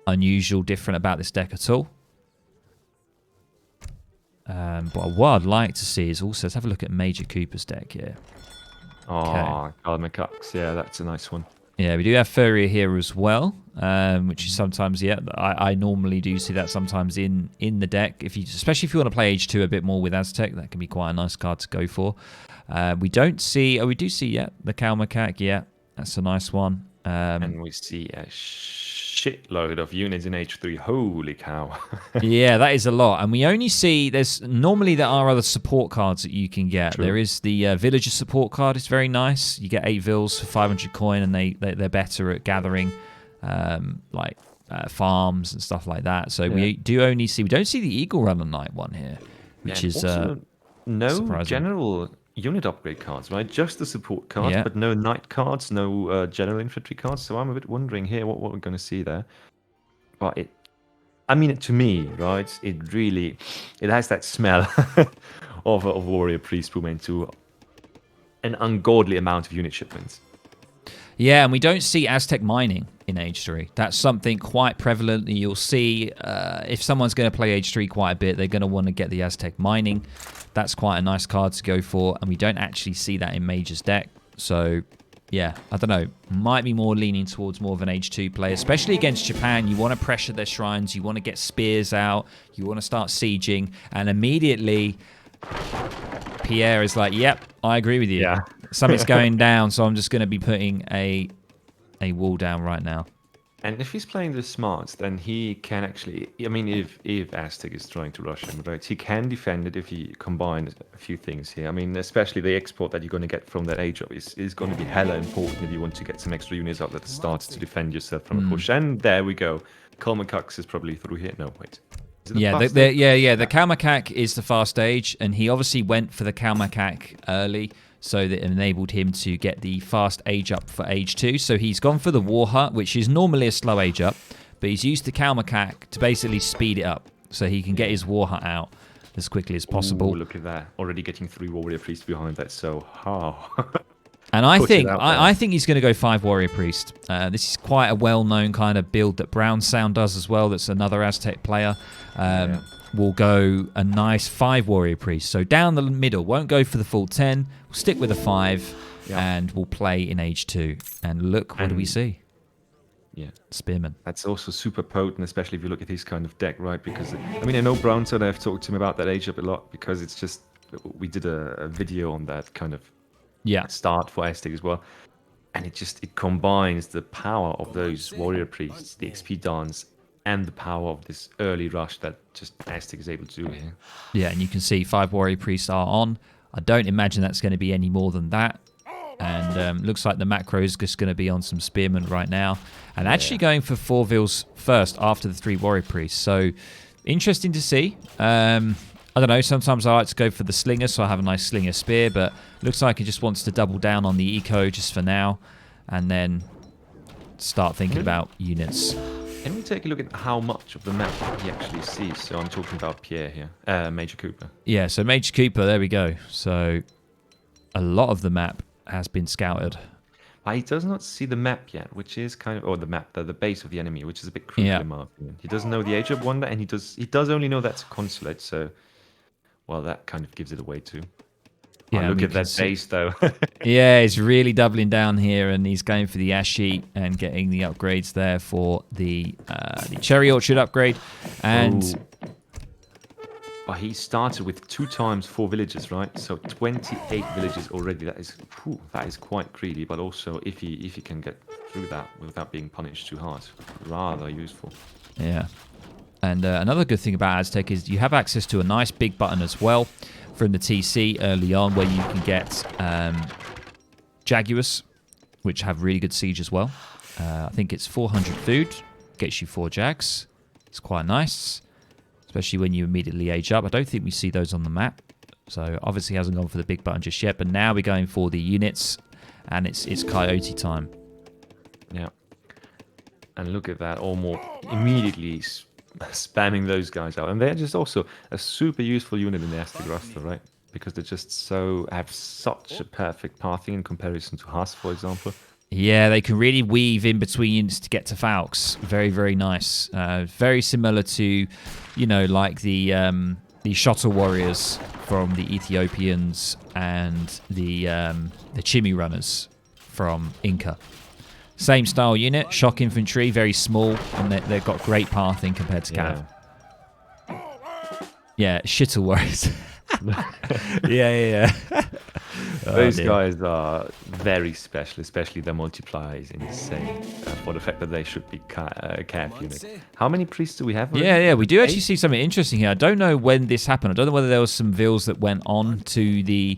unusual, different about this deck at all. But what I'd like to see is also, let's have a look at Major Cooper's deck here. Oh, Aizamk, yeah, that's a nice one. Yeah, we do have Furrier here as well, which is sometimes, I normally do see that sometimes in the deck. Especially if you want to play Age 2 a bit more with Aztec, that can be quite a nice card to go for. We do see, the kynesie, yeah, that's a nice one. And we see a shitload of units in H3. Holy cow. Yeah, that is a lot. And we only see, there are other support cards that you can get. True. There is the Villager support card. It's very nice. You get 8 Vils for 500 coin, and they're better at gathering farms and stuff like that. So we don't see the Eagle Runner Knight one here, which is no surprising. General unit upgrade cards, right? Just the support cards, but no knight cards, no general infantry cards. So I'm a bit wondering here what we're going to see there. But to me, right, it has that smell of Warrior Priest movement to an ungodly amount of unit shipments. Yeah, and we don't see Aztec mining in Age 3. That's something quite prevalent. You'll see if someone's going to play Age 3 quite a bit, they're going to want to get the Aztec mining. That's quite a nice card to go for, and we don't actually see that in Major's deck. So, yeah, I don't know. Might be more leaning towards more of an Age 2 play, especially against Japan. You want to pressure their shrines. You want to get spears out. You want to start sieging. And immediately, Pierre is like, yep, I agree with you. Yeah. Something's going down, so I'm just going to be putting a wall down right now. And if he's playing this smart, then he can actually, if Aztec is trying to rush him, right, he can defend it if he combines a few things here. Especially the export that you're going to get from that age up is going to be hella important if you want to get some extra units out that starts to defend yourself from a push. And there we go. Kynesie is probably through here. No, wait. The kynesie is the fast stage, and he obviously went for the kynesie early, so that it enabled him to get the fast age up for Age 2. So he's gone for the War Hut, which is normally a slow age up, but he's used the kynesie to basically speed it up, so he can get his War Hut out as quickly as possible. Ooh, look at that. Already getting 3 Warrior Priests behind that, so And I think he's going to go 5 Warrior Priest. This is quite a well-known kind of build that Brown Sound does as well. That's another Aztec player. Will go a nice 5 Warrior Priest. So down the middle, won't go for the full 10. We'll stick with a 5, and we'll play in Age 2. And look, what do we see? Yeah, Spearman. That's also super potent, especially if you look at his kind of deck, right? Because, I know Brown Sound, I've talked to him about that age up a lot, because it's just, we did a video on that kind of start for Aztec as well. And it combines the power of those Warrior Priests, the XP dance, and the power of this early rush that just Aztec is able to do here. Yeah, and you can see 5 Warrior Priests are on. I don't imagine that's going to be any more than that. And looks like the macro is just going to be on some Spearmen right now. And actually going for 4 Vils first after the 3 Warrior Priests. So, interesting to see. A I don't know. Sometimes I like to go for the slinger, so I have a nice slinger spear. But looks like he just wants to double down on the eco just for now, and then start thinking about units. Can we take a look at how much of the map he actually sees? So I'm talking about Pierre here, Major Cooper. Yeah, so Major Cooper, there we go. So a lot of the map has been scouted. He does not see the map yet, which is kind of, or the map, the base of the enemy, which is a bit crucial in my opinion. He doesn't know the age of wonder, and he does only know that's a consulate. So, well, that kind of gives it away too. Yeah, look at that base though. Yeah, he's really doubling down here, and he's going for the ash sheet and getting the upgrades there for the cherry orchard upgrade. And well, he started with 2 times 4 villages, right? So 28 villages already. That is quite greedy, but also if he can get through that without being punished too hard, rather useful. Yeah. And another good thing about Aztec is you have access to a nice big button as well from the TC early on, where you can get Jaguars, which have really good siege as well. I think it's 400 food, gets you 4 Jags. It's quite nice, especially when you immediately age up. I don't think we see those on the map, so obviously hasn't gone for the big button just yet. But now we're going for the units, and it's Coyote time. Yeah, and look at that, almost immediately spamming those guys out, and they're just also a super useful unit in the Aztec roster, right? Because they just have such a perfect pathing in comparison to Haas, for example. Yeah, they can really weave in between units to get to Falx. Very, very nice. Very similar to, like the Shuttle Warriors from the Ethiopians and the Chimmy Runners from Inca. Same style unit, shock infantry, very small, and they've got great pathing compared to Cav. Yeah, Shuttle Warriors. Yeah. Those guys are very special, especially their multiplier is insane for the fact that they should be Cav unit. How many priests do we have? Yeah, we do actually see something interesting here. I don't know when this happened. I don't know whether there was some vills that went on to the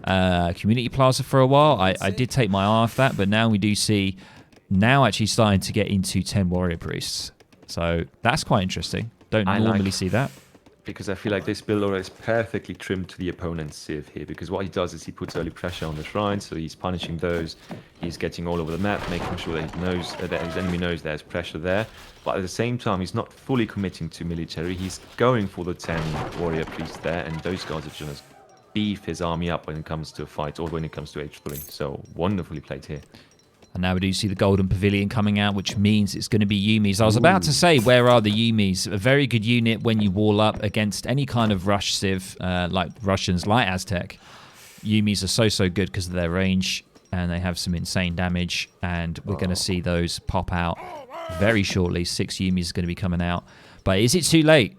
community plaza for a while. I did take my eye off that, but now we do see actually starting to get into 10 warrior priests. So that's quite interesting. Don't normally see that. Because I feel like this build order is perfectly trimmed to the opponent's civ here, because what he does is he puts early pressure on the shrine, so he's punishing those, he's getting all over the map, making sure that he knows that his enemy knows there's pressure there, but at the same time he's not fully committing to military, he's going for the 10 warrior priests there, and those guys are just beef his army up when it comes to a fight or when it comes to H3, so wonderfully played here. And now we do see the Golden Pavilion coming out, which means it's going to be Yumis. I was about to say, where are the Yumis? A very good unit when you wall up against any kind of rush civ, like Russians, like Aztec. Yumis are so good because of their range, and they have some insane damage. And we're going to see those pop out very shortly. 6 Yumis are going to be coming out. But is it too late?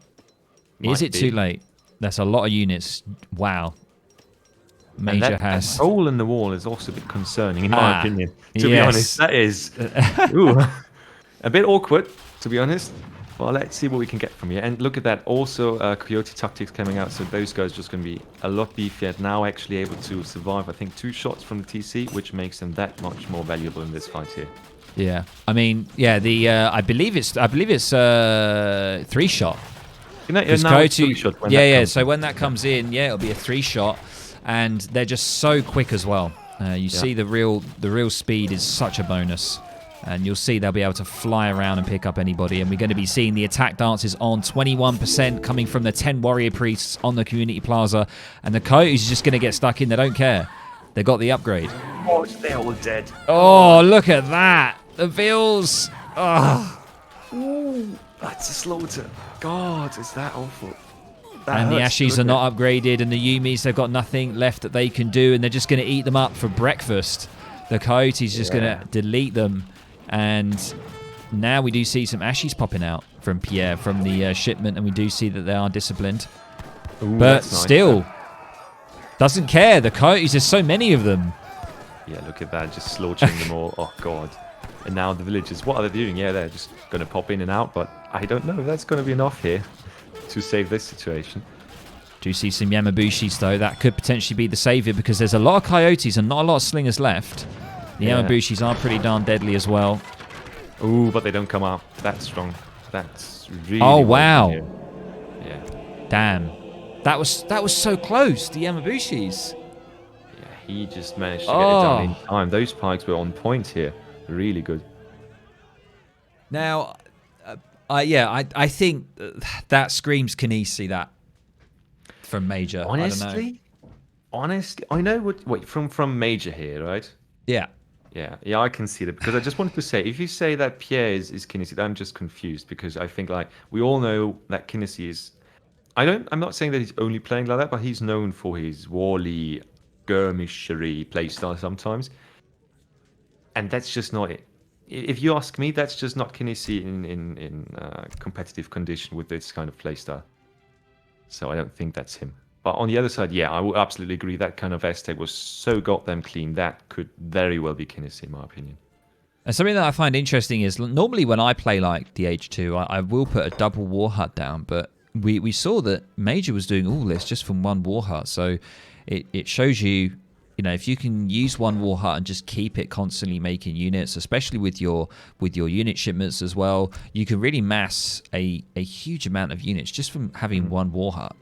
Is it too late? That's a lot of units. Wow. Major has that hole in the wall is also a bit concerning in my opinion, to be honest. That is a bit awkward, to be honest. Well, let's see what we can get from here. And look at that, also Coyote tactics coming out, so those guys are just going to be a lot beefier, now actually able to survive, I think, 2 shots from the TC, which makes them that much more valuable in this fight here. Yeah, I mean, yeah, the I believe it's 3-shot. Coyote, so when that comes in, it'll be a 3-shot. And they're just so quick as well. You see the real speed is such a bonus. And you'll see they'll be able to fly around and pick up anybody. And we're going to be seeing the attack dances on 21% coming from the 10 warrior priests on the community plaza. And the Coyotes are just going to get stuck in. They don't care. They got the upgrade. Oh, they're all dead. Oh, look at that. The vills. Oh. Ooh, that's a slaughter. God, is that awful. And the Ashies are not upgraded, and the Yumis, they've got nothing left that they can do, and they're just going to eat them up for breakfast. The Coyotes just going to delete them, and now we do see some Ashies popping out from Pierre, from the shipment, and we do see that they are disciplined. Ooh, but still, doesn't care. The Coyotes, there's so many of them. Yeah, look at that, just slaughtering them all. Oh, God. And now the villagers, what are they doing? Yeah, they're just going to pop in and out, but I don't know if that's going to be enough here to save this situation. Do see some Yamabushis though. That could potentially be the saviour, because there's a lot of Coyotes and not a lot of slingers left. The Yamabushis are pretty darn deadly as well. Ooh, but they don't come out that strong. That's really... Oh, wow. Yeah. Damn. That was so close. The Yamabushis. Yeah, he just managed to get it done in time. Those pikes were on point here. Really good. Now, I think that screams kynesie, that from Major. Honestly, I know what from Major here, right? Yeah. Yeah, I can see that, because I just wanted to say, if you say that Pierre is kynesie, I'm just confused, because I think, like, we all know that kynesie is. I'm not saying that he's only playing like that, but he's known for his Wally, skirmishery playstyle sometimes, and that's just not it. If you ask me, that's just not kynesie in competitive condition with this kind of playstyle. So I don't think that's him. But on the other side, yeah, I would absolutely agree. That kind of Aztec was so goddamn clean. That could very well be kynesie, in my opinion. And something that I find interesting is normally when I play like the H2, I will put a double war hut down, but we saw that Major was doing all this just from one war hut. So it shows you, if you can use one war hut and just keep it constantly making units, especially with your unit shipments as well, you can really mass a huge amount of units just from having one war hut.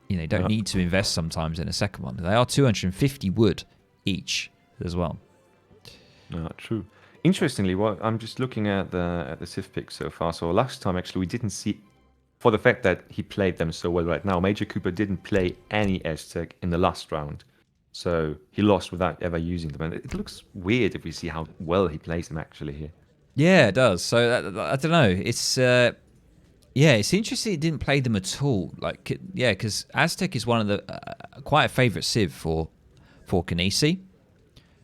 You don't need to invest sometimes in a second one. They are 250 wood each as well. True. Interestingly, I'm just looking at the Civ picks so far. So last time, actually, we didn't see, for the fact that he played them so well right now, Major Cooper didn't play any Aztec in the last round. So he lost without ever using them. And it looks weird if we see how well he plays them actually here. Yeah, it does. So I don't know. It's it's interesting he didn't play them at all. Because Aztec is one of the quite a favorite Civ for kynesie.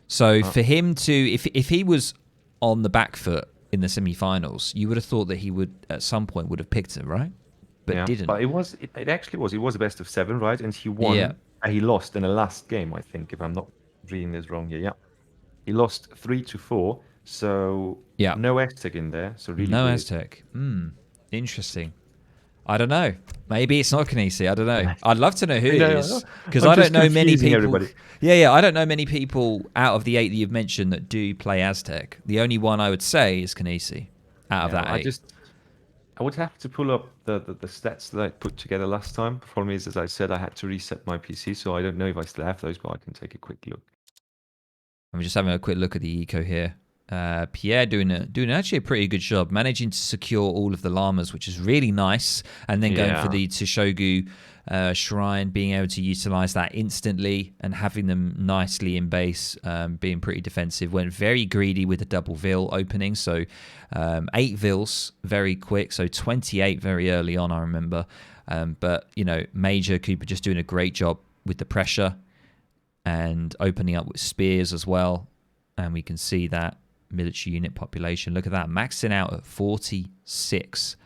So for him to, if he was on the back foot in the semi-finals, you would have thought that he would at some point would have picked him, right? But didn't. But it actually was. It was a best of 7, right? And he won. Yeah. He lost in the last game, I think, if I'm not reading this wrong here. Yeah. He lost 3-4. So no Aztec in there. So really no weird. Aztec. Interesting. I don't know. Maybe it's not kynesie. I don't know. I'd love to know who it is, because I don't know many people. Everybody. Yeah. I don't know many people out of the 8 that you've mentioned that do play Aztec. The only one I would say is kynesie out of that 8. I would have to pull up the stats that I put together last time. The problem is, as I said, I had to reset my PC, so I don't know if I still have those, but I can take a quick look. I'm just having a quick look at the eco here. Pierre doing actually a pretty good job, managing to secure all of the llamas, which is really nice, and then going for the Toshogu shrine, being able to utilize that instantly and having them nicely in base, being pretty defensive. Went very greedy with the double Vil opening, so 8 Vils very quick, so 28 very early on, I remember. But Major Cooper just doing a great job with the pressure and opening up with spears as well, and we can see that military unit population. Look at that, maxing out at 46,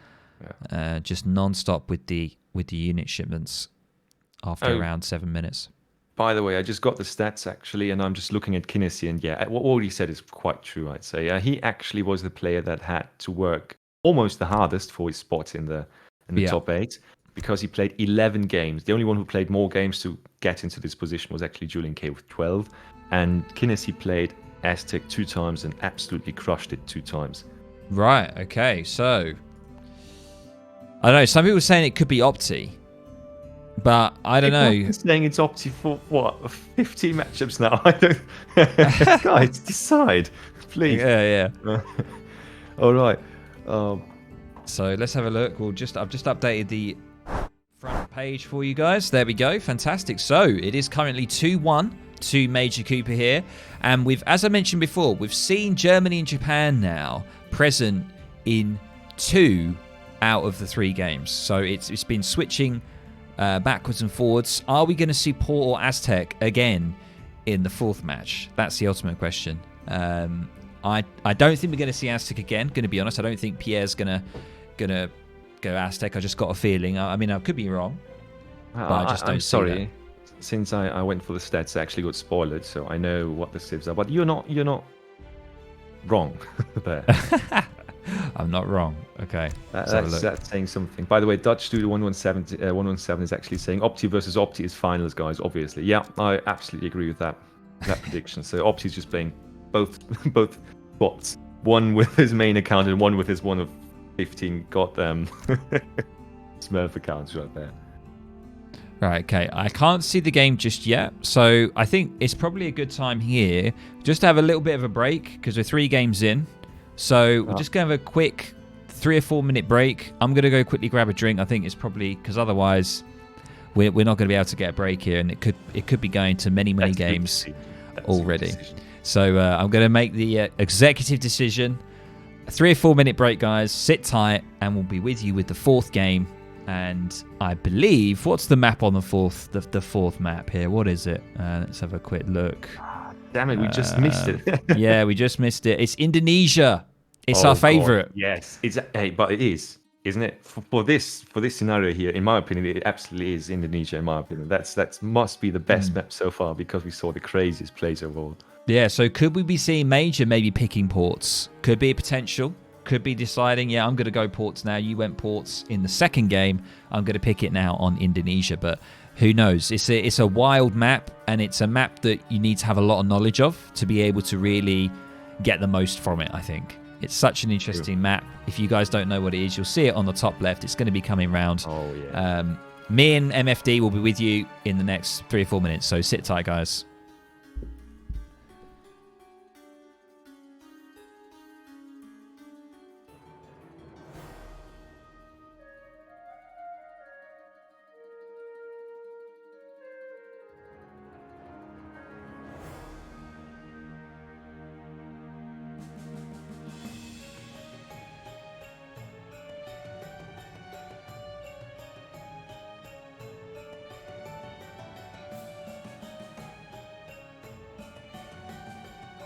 just non-stop with the unit shipments after around 7 minutes. By the way, I just got the stats actually, and I'm just looking at kynesie, and what he said is quite true, I'd say. He actually was the player that had to work almost the hardest for his spot in the top 8, because he played 11 games. The only one who played more games to get into this position was actually JulianK with 12, and kynesie played Aztec 2 times and absolutely crushed it 2 times. Right, okay, so I don't know, some people are saying it could be Opti, but I don't know. People are saying it's Opti for what, 50 matchups now? I don't. Guys, decide, please. Yeah. All right. So let's have a look. I've just updated the front page for you guys. There we go. Fantastic. So it is currently 2-1 to Major Cooper here, and as I mentioned before, we've seen Germany and Japan now present in 2 out of the 3 games. So it's been switching backwards and forwards. Are we going to see Port or Aztec again in the 4th match? That's the ultimate question. I don't think we're going to see Aztec again. Going to be honest, I don't think Pierre's gonna go Aztec. I just got a feeling. I mean, I could be wrong, but I just don't. I'm see sorry. that. Since I went for the stats, I actually got spoiled, so I know what the civs are. But you're not wrong there. I'm not wrong. Okay. That's saying something. By the way, Dutch Studio 117 is actually saying Opti versus Opti is finals, guys. Obviously, yeah, I absolutely agree with that prediction. So Opti is just playing both bots, one with his main account and one with his one of 15 goddamn Smurf accounts right there. Right, okay. I can't see the game just yet, so I think it's probably a good time here just to have a little bit of a break because we're 3 games in. So we're just going to have a quick 3 or 4 minute break. I'm going to go quickly grab a drink. I think it's probably because otherwise we're not going to be able to get a break here, and it could be going to many games already. So I'm going to make the executive decision. A 3 or 4 minute break, guys. Sit tight, and we'll be with you with the 4th game. And I believe, what's the map on the 4th? The 4th map here. What is it? Let's have a quick look. Damn it, we just missed it. Yeah, we just missed it. It's Indonesia. It's our favorite. God, yes, but it is, isn't it? For this scenario here, in my opinion, it absolutely is Indonesia. In my opinion, that must be the best map so far because we saw the craziest plays of all. Yeah. So could we be seeing Major maybe picking ports? Could be a potential. Could be deciding, yeah, I'm going to go ports now. You went ports in the 2nd game. I'm going to pick it now on Indonesia. But who knows? It's a wild map, and it's a map that you need to have a lot of knowledge of to be able to really get the most from it, I think. It's such an interesting map. If you guys don't know what it is, you'll see it on the top left. It's going to be coming round. Oh, yeah. Me and MFD will be with you in the next 3 or 4 minutes. So sit tight, guys.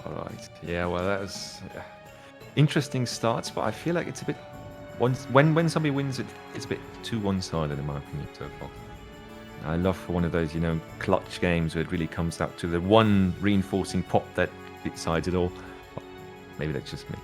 All right. Yeah. Well, that was interesting starts, but I feel like it's a bit. When somebody wins, it's a bit too one-sided in my opinion so far. I love for one of those, clutch games where it really comes out to the one reinforcing pop that decides it all. Maybe that's just me.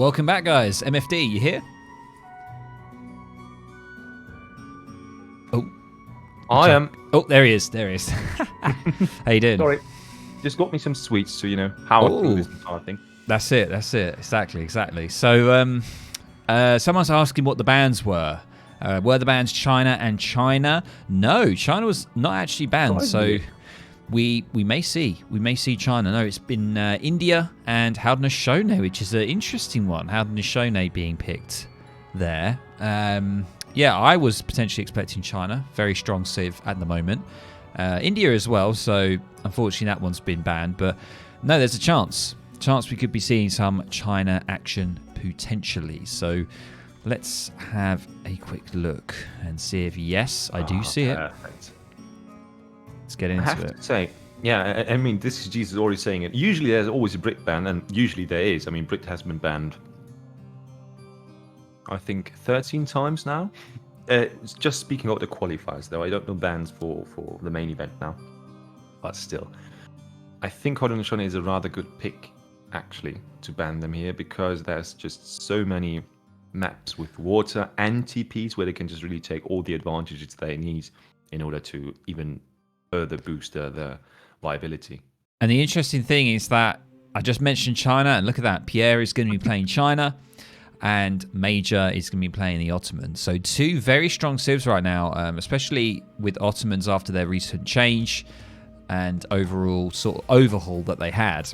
Welcome back, guys. MFD, you here? Oh. I am. Oh, there he is. There he is. How you doing? Sorry. Just got me some sweets so you know how I feel this entire thing. That's it. Exactly. So, someone's asking what the bans were. Were the bans China and China? No, China was not actually banned. So we may see China. No, it's been India and Haudenosaunee, which is an interesting one. Haudenosaunee being picked there. Yeah, I was potentially expecting China. Very strong civ at the moment. India as well. So unfortunately, that one's been banned. But no, there's a chance we could be seeing some China action potentially. So let's have a quick look and see if yes, I do see it. Perfect. Let's get into I have it. to say, yeah, I mean, this is Jesus already saying it. Usually there's always a Brit ban, and usually there is. I mean, Brit has been banned, I think, 13 times now. Just speaking of the qualifiers, though, I don't know bans for the main event now. But still, I think Haudenosaunee is a rather good pick, actually, to ban them here, because there's just so many maps with water and TPs where they can just really take all the advantages they need in order to even further boost their viability. And the interesting thing is that I just mentioned China, and look at that. Pierre is going to be playing China, and Major is going to be playing the Ottomans. So two very strong civs right now, especially with Ottomans after their recent change and overall sort of overhaul that they had.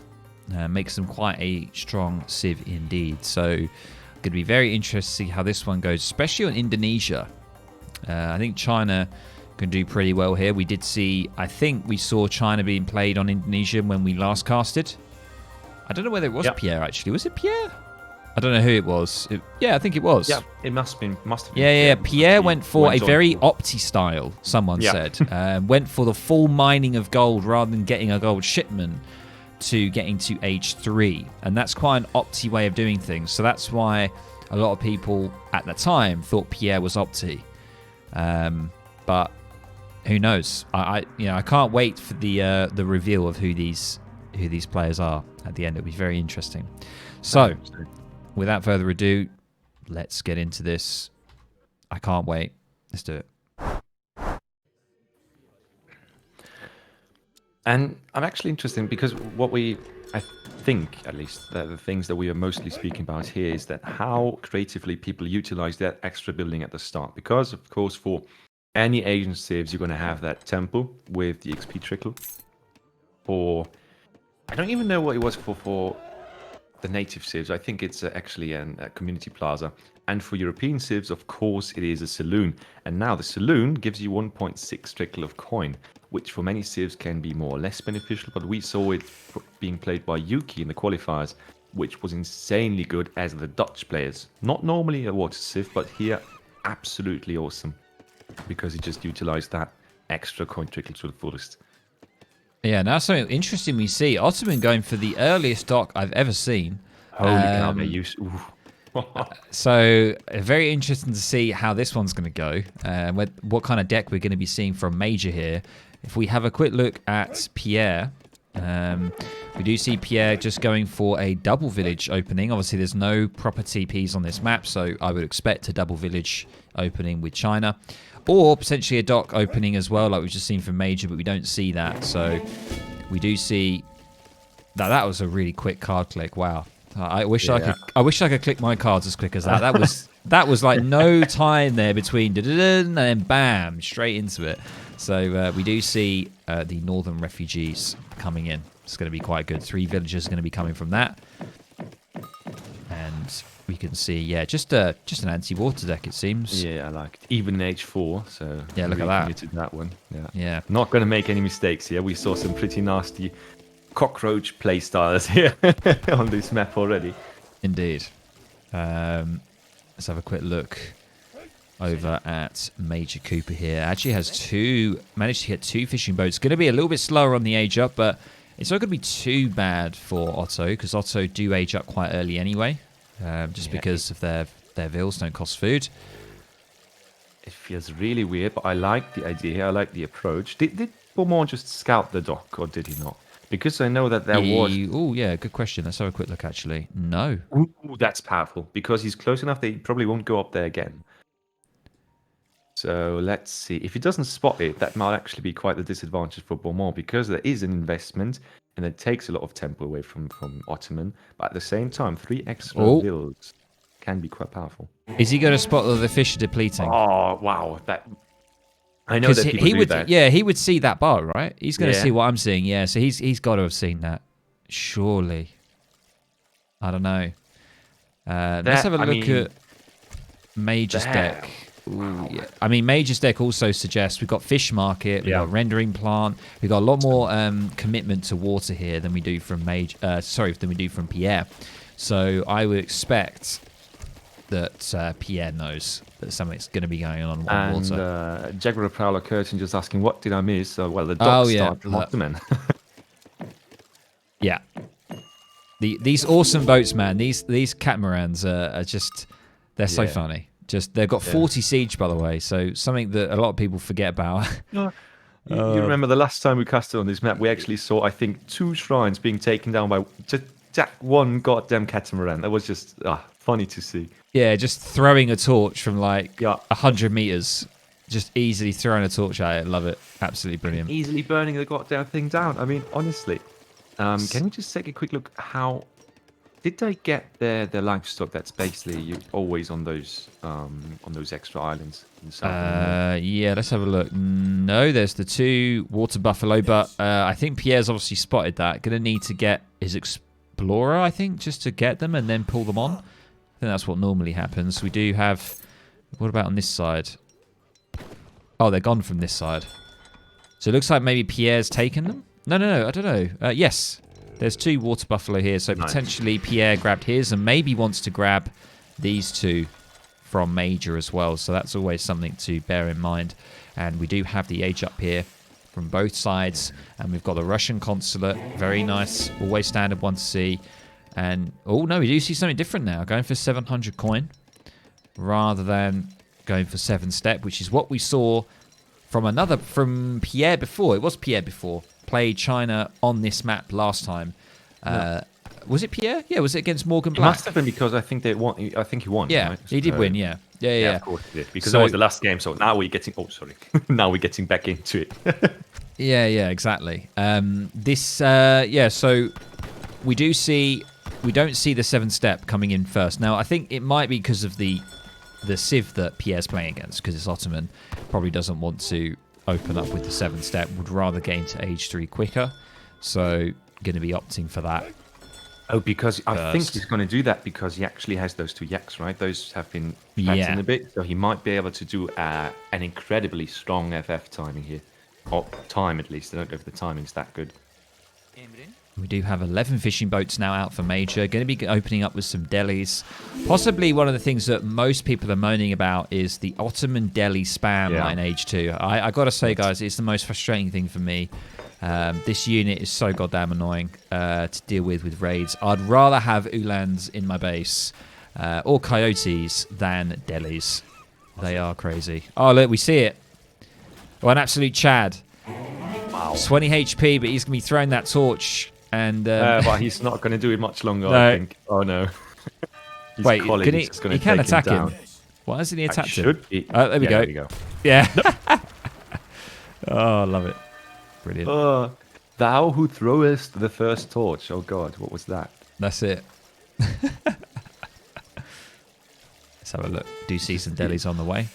Makes them quite a strong civ indeed. So going to be very interested to see how this one goes, especially on Indonesia. I think China can do pretty well here. We did see, I think we saw China being played on Indonesia when we last casted. I don't know whether it was Pierre actually. Was it Pierre? I don't know who it was. Yeah, I think it was. Yeah, it must have been. Yeah. Pierre went for a very Opti style, someone said. Went for the full mining of gold rather than getting a gold shipment to getting to age 3. And that's quite an Opti way of doing things. So that's why a lot of people at the time thought Pierre was Opti. But who knows? I can't wait for the reveal of who these players are at the end. It'll be very interesting. So, without further ado, let's get into this. I can't wait. Let's do it. And I'm actually interested because I think at least, the things that we are mostly speaking about here is that how creatively people utilize that extra building at the start. Because, of course, for any Asian civs, you're going to have that temple with the XP trickle. I don't even know what it was for the native civs. I think it's actually a community plaza. And for European civs, of course, it is a saloon. And now the saloon gives you 1.6 trickle of coin, which for many civs can be more or less beneficial. But we saw it being played by Yuki in the qualifiers, which was insanely good as the Dutch players. Not normally a water civ, but here, absolutely awesome. Because he just utilized that extra coin trickle to the fullest. Yeah, now something interesting we see. Ottoman going for the earliest dock I've ever seen. Holy cow, they use... So, very interesting to see how this one's going to go. What kind of deck we're going to be seeing from Major here. If we have a quick look at Pierre, we do see Pierre just going for a double village opening. Obviously, there's no proper TPs on this map, so I would expect a double village opening with China. Or potentially a dock opening as well, like we've just seen from Major, but we don't see that. So we do see that was a really quick card click. Wow. I wish I could click my cards as quick as that. That was like no time there between and then bam, straight into it. So we do see the northern refugees coming in. It's going to be quite good. 3 villagers are going to be coming from that. And we can see, just an anti-water deck, it seems. Yeah, I like it. Even in H4, so yeah, look at that. Committed that one. Yeah. Not going to make any mistakes here. We saw some pretty nasty cockroach play styles here on this map already. Indeed. Let's have a quick look over at Major Cooper here. Actually managed to get 2 fishing boats. Going to be a little bit slower on the age up, but it's not going to be too bad for Otto, because Otto do age up quite early anyway, just because of their vills don't cost food. It feels really weird, but I like the idea here. I like the approach. Did Beaumont just scout the dock, or did he not? Because I know that there was... Oh, yeah, good question. Let's have a quick look, actually. No. Ooh, that's powerful. Because he's close enough that he probably won't go up there again. So let's see. If he doesn't spot it, that might actually be quite the disadvantage for Beaumont, because there is an investment and it takes a lot of tempo away from Ottoman. But at the same time, 3 extra vills can be quite powerful. Is he going to spot that the fish are depleting? Oh, wow. I know that people do that. Yeah, he would see that bar, right? He's going to see what I'm seeing. Yeah, so he's got to have seen that. Surely. I don't know. Let's have a look at Major's deck. Ooh, yeah. I mean, Major's deck also suggests we've got Fish Market, we've got Rendering Plant, we've got a lot more commitment to water here than we do from Pierre. So I would expect that Pierre knows that something's going to be going on water. Jaguar Prowler Curtin just asking, what did I miss? Well, the dock start from Optimus. Yeah. These awesome boats, man. These catamarans are just, they're so funny. They've got 40 siege, by the way, so something that a lot of people forget about. You remember the last time we casted on this map, we actually saw, I think, 2 shrines being taken down by just one goddamn catamaran. That was just funny to see. Yeah, just throwing a torch from like 100 meters. Just easily throwing a torch at it. Love it. Absolutely brilliant. Easily burning the goddamn thing down. I mean, honestly. Can we just take a quick look how... Did they get their livestock that's basically always on those extra islands in South? Yeah, let's have a look. No, there's the 2 water buffalo, but I think Pierre's obviously spotted that. Gonna need to get his explorer, I think, just to get them and then pull them on. I think that's what normally happens. We do have... What about on this side? Oh, they're gone from this side. So it looks like maybe Pierre's taken them? No, I don't know. Yes. There's 2 water buffalo here, so potentially Pierre grabbed his and maybe wants to grab these 2 from Major as well. So that's always something to bear in mind. And we do have the age up here from both sides. And we've got the Russian consulate. Very nice. Always standard one to see. And, oh no, we do see something different now. Going for 700 coin rather than going for 7 step, which is what we saw from Pierre before. It was Pierre before. Played China on this map last time. Was it Pierre? Yeah, was it against Morgan Black? It must have been, because I think he won. Yeah, right? he did win. Yeah. Of course he did, because that was the last game. So now we're getting. Oh, sorry. Now we're getting back into it. yeah, exactly. So we don't see the 7 step coming in first. Now I think it might be because of the Civ that Pierre's playing against, because it's Ottoman. Probably doesn't want to open up with the 7 step, would rather get into age 3 quicker, so going to be opting for that. Oh, because I think he's going to do that because he actually has those 2 yaks, right? Those have been flattened a bit, so he might be able to do an incredibly strong FF timing here, or time at least. I don't know if the timing's that good. We do have 11 fishing boats now out for Major. Going to be opening up with some delis. Possibly one of the things that most people are moaning about is the Ottoman deli spam in Age 2. I got to say, guys, it's the most frustrating thing for me. This unit is so goddamn annoying to deal with raids. I'd rather have Ulans in my base or coyotes than delis. They are crazy. Oh, look, we see it. Oh, an absolute Chad. Wow. 20 HP, but he's going to be throwing that torch. And but he's not going to do it much longer, I think. Oh, no. Wait, he can attack him. Why hasn't he attacked him? There we go. Yeah. Oh, I love it. Brilliant. Thou who throwest the first torch. Oh, God, what was that? That's it. Let's have a look. Do see some delis on the way.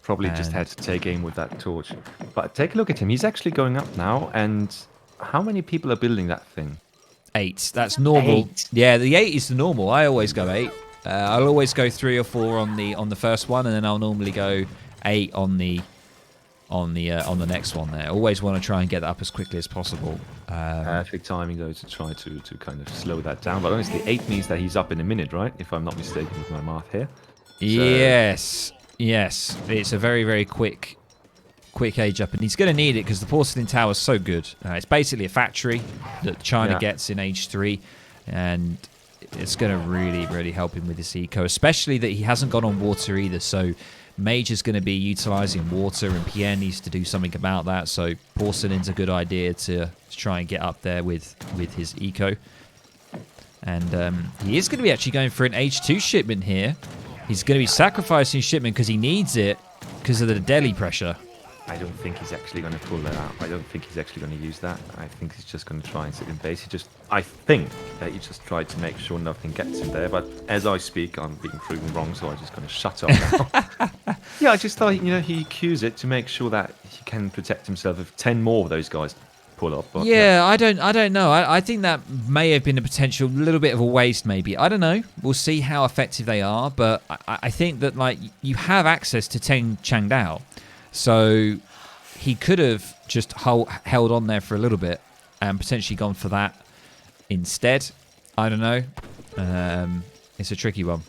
Probably just had to take aim with that torch. But take a look at him. He's actually going up now, and... How many people are building that thing? 8. That's normal. 8. Yeah, the 8 is the normal. I always go 8. I'll always go 3 or 4 on the first one, and then I'll normally go 8 on the next one. There, always want to try and get that up as quickly as possible. Perfect timing though to try to kind of slow that down. But honestly, 8 means that he's up in a minute, right? If I'm not mistaken with my math here. So... Yes. It's a very, very quick age up, and he's going to need it because the porcelain tower is so good. It's basically a factory that China gets in Age 3, and it's going to really, really help him with his eco, especially that he hasn't gone on water either. So Mage is going to be utilizing water, and Pierre needs to do something about that. So Porcelain's a good idea to try and get up there with his eco. And he is going to be actually going for an H2 shipment here. He's going to be sacrificing shipment because he needs it because of the deli pressure. I don't think he's actually going to pull that out. I don't think he's actually going to use that. I think he's just going to try and sit in base. I think that he just tried to make sure nothing gets in there. But as I speak, I'm being proven wrong, so I'm just going to shut up now. Yeah, I just thought, he cues it to make sure that he can protect himself if 10 more of those guys pull up. But yeah, I don't know. I think that may have been a potential little bit of a waste, maybe. I don't know. We'll see how effective they are. But I think that you have access to 10 Changdao. So he could have just held on there for a little bit and potentially gone for that instead. I don't know. It's a tricky one.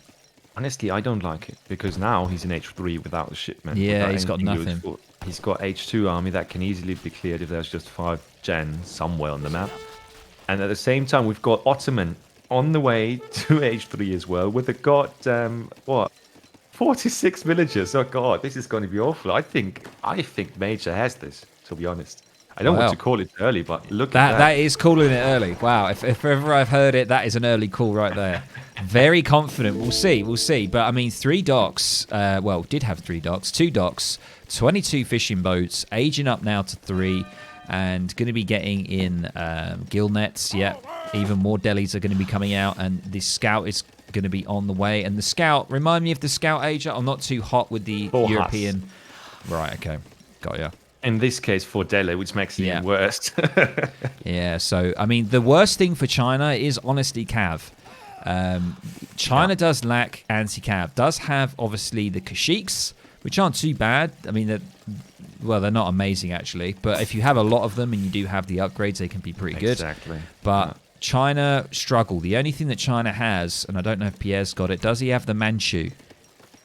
Honestly, I don't like it because now he's in H3 without the shipment. Yeah, he's got nothing. He's got H2 army that can easily be cleared if there's just 5 gen somewhere on the map. And at the same time, we've got Ottoman on the way to H3 as well with a goddamn, 46 villagers. Oh god, this is going to be awful. I think Major has this, to be honest. I don't want to call it early, but look at that. That is calling it early. Wow, if ever I've heard it, that is an early call right there. Very confident. We'll see. But I mean, 3 docks, did have 3 docks, 2 docks, 22 fishing boats, aging up now to 3, and going to be getting in gill nets. Yeah, even more delis are going to be coming out, and the scout is going to be on the way. And the scout, remind me of the scout age. I'm not too hot with the European. Right, okay, got ya. In this case, for Delhi, which makes it even worse. Yeah, so I mean, the worst thing for China is honestly cav. China does lack anti-cav. Does have obviously the Kashyyyks, which aren't too bad. I mean, they're not amazing actually, but if you have a lot of them and you do have the upgrades, they can be pretty good. Exactly. But China struggle. The only thing that China has, and I don't know if Pierre's got it, does he have the Manchu?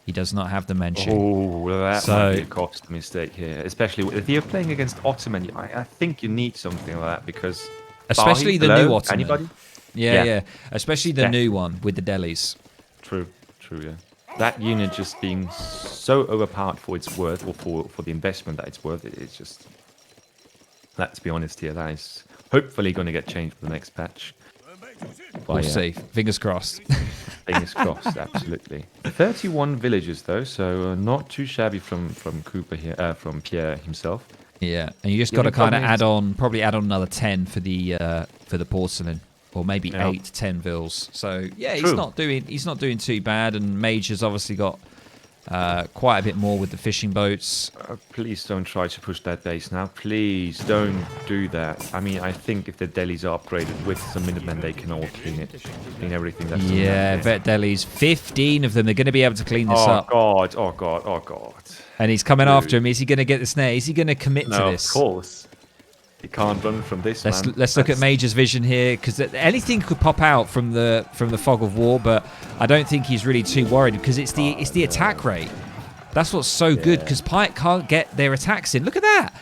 He does not have the Manchu. Oh, that might be a cost mistake here. Especially if you're playing against Ottoman, I think you need something like that because... Especially the new Ottoman. Anybody? Yeah. Especially the new one with the delis. True, yeah. That unit just being so overpowered for its worth, or for the investment that it's worth, it's just... Let's be honest here, that is hopefully going to get changed for the next patch. We'll see. Fingers crossed. Fingers crossed, absolutely. 31 villagers though, so not too shabby from Cooper here, from Pierre himself. Yeah, and you just got to kind of probably add on another 10 for the porcelain, or maybe 8, 10 vills. So yeah, he's not doing too bad, and Mage has obviously got quite a bit more with the fishing boats. Please don't try to push that base now. Please don't do that. I mean, I think if the delis are upgraded with some Minutemen, they can all clean everything that's vet delis, 15 of them. They're going to be able to clean this up. Oh god. And he's coming after him. Is he going to get the snare? Is he going to commit to this? Of course. He can't run from this. Let's look at Major's vision here, because anything could pop out from the fog of war, but I don't think he's really too worried because it's the attack rate. That's what's so good, because Pike can't get their attacks in. Look at that.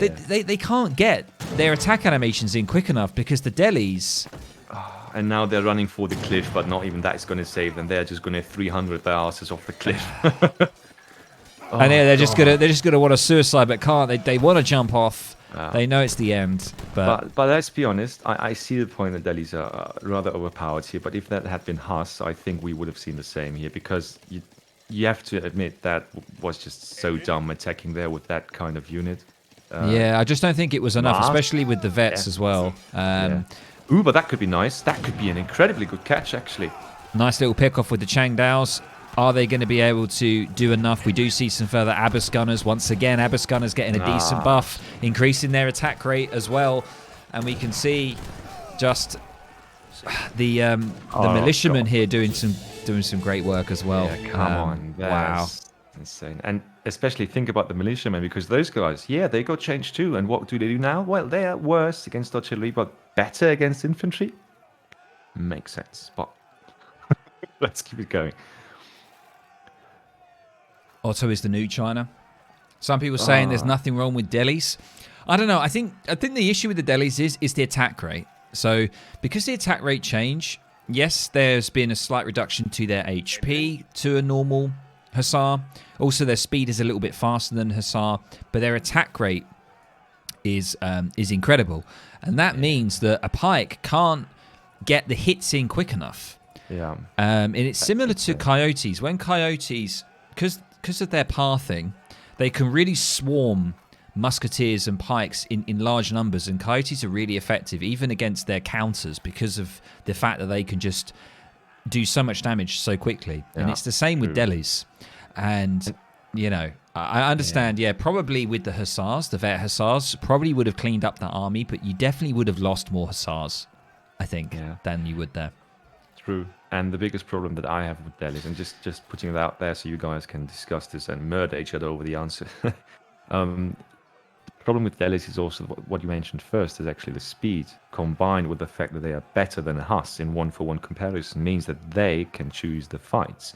Yeah. They can't get their attack animations in quick enough because the delis. And now they're running for the cliff, but not even that is going to save them. They're just going to 300 their asses off the cliff. And they're just gonna want to suicide, but can't. They want to jump off. They know it's the end. But let's be honest. I see the point that delis are rather overpowered here. But if that had been Huss, I think we would have seen the same here, because you have to admit that was just so dumb attacking there with that kind of unit. I just don't think it was enough, especially with the vets as well. Ooh, but that could be nice. That could be an incredibly good catch, actually. Nice little pick off with the Changdaos. Are they going to be able to do enough? We do see some further Abyss Gunners. Once again, Abyss Gunners getting a decent buff, increasing their attack rate as well. And we can see just the militiamen here doing some great work as well. Yeah, come on. Wow. Insane. And especially think about the militiamen, because those guys, they got changed too. And what do they do now? Well, they are worse against artillery, but better against infantry. Makes sense. But let's keep it going. Otto is the new China. Some people saying there's nothing wrong with delis. I don't know. I think the issue with the delis is the attack rate. So because the attack rate change, yes, there's been a slight reduction to their HP to a normal Hussar. Also, their speed is a little bit faster than Hussar, but their attack rate is incredible. And that means that a pike can't get the hits in quick enough. Yeah. And it's similar to coyotes. When coyotes, because of their pathing, they can really swarm musketeers and pikes in large numbers, and coyotes are really effective even against their counters because of the fact that they can just do so much damage so quickly. Yeah, and it's the same with delis. And you know, I understand, probably with the Hussars, the Vet Hussars probably would have cleaned up that army, but you definitely would have lost more Hussars, I think, than you would there. True. And the biggest problem that I have with delis, and just putting it out there so you guys can discuss this and murder each other over the answer. The problem with delis is also what you mentioned first, is actually the speed, combined with the fact that they are better than a Huss in one-for-one comparison, means that they can choose the fights.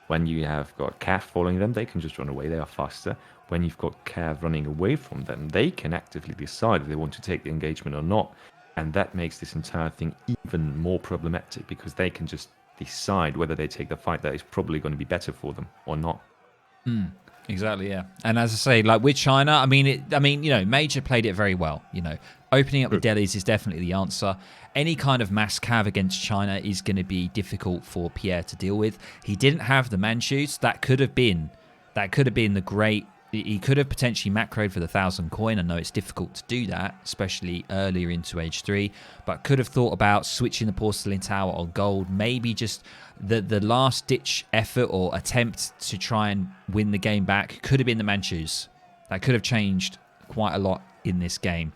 When you have got Cav following them, they can just run away, they are faster. When you've got Cav running away from them, they can actively decide if they want to take the engagement or not. And that makes this entire thing even more problematic, because they can just decide whether they take the fight that is probably going to be better for them or not. Exactly, yeah. And as I say, like with China, I mean, you know, Major played it very well. You know, opening up the delis is definitely the answer. Any kind of mass cav against China is going to be difficult for Pierre to deal with. He didn't have the Manchus. That could have been the great. He could have potentially macroed for the 1,000 coin. I know it's difficult to do that, especially earlier into Age 3, but could have thought about switching the Porcelain Tower on gold. Maybe just the last-ditch effort or attempt to try and win the game back could have been the Manchus. That could have changed quite a lot in this game.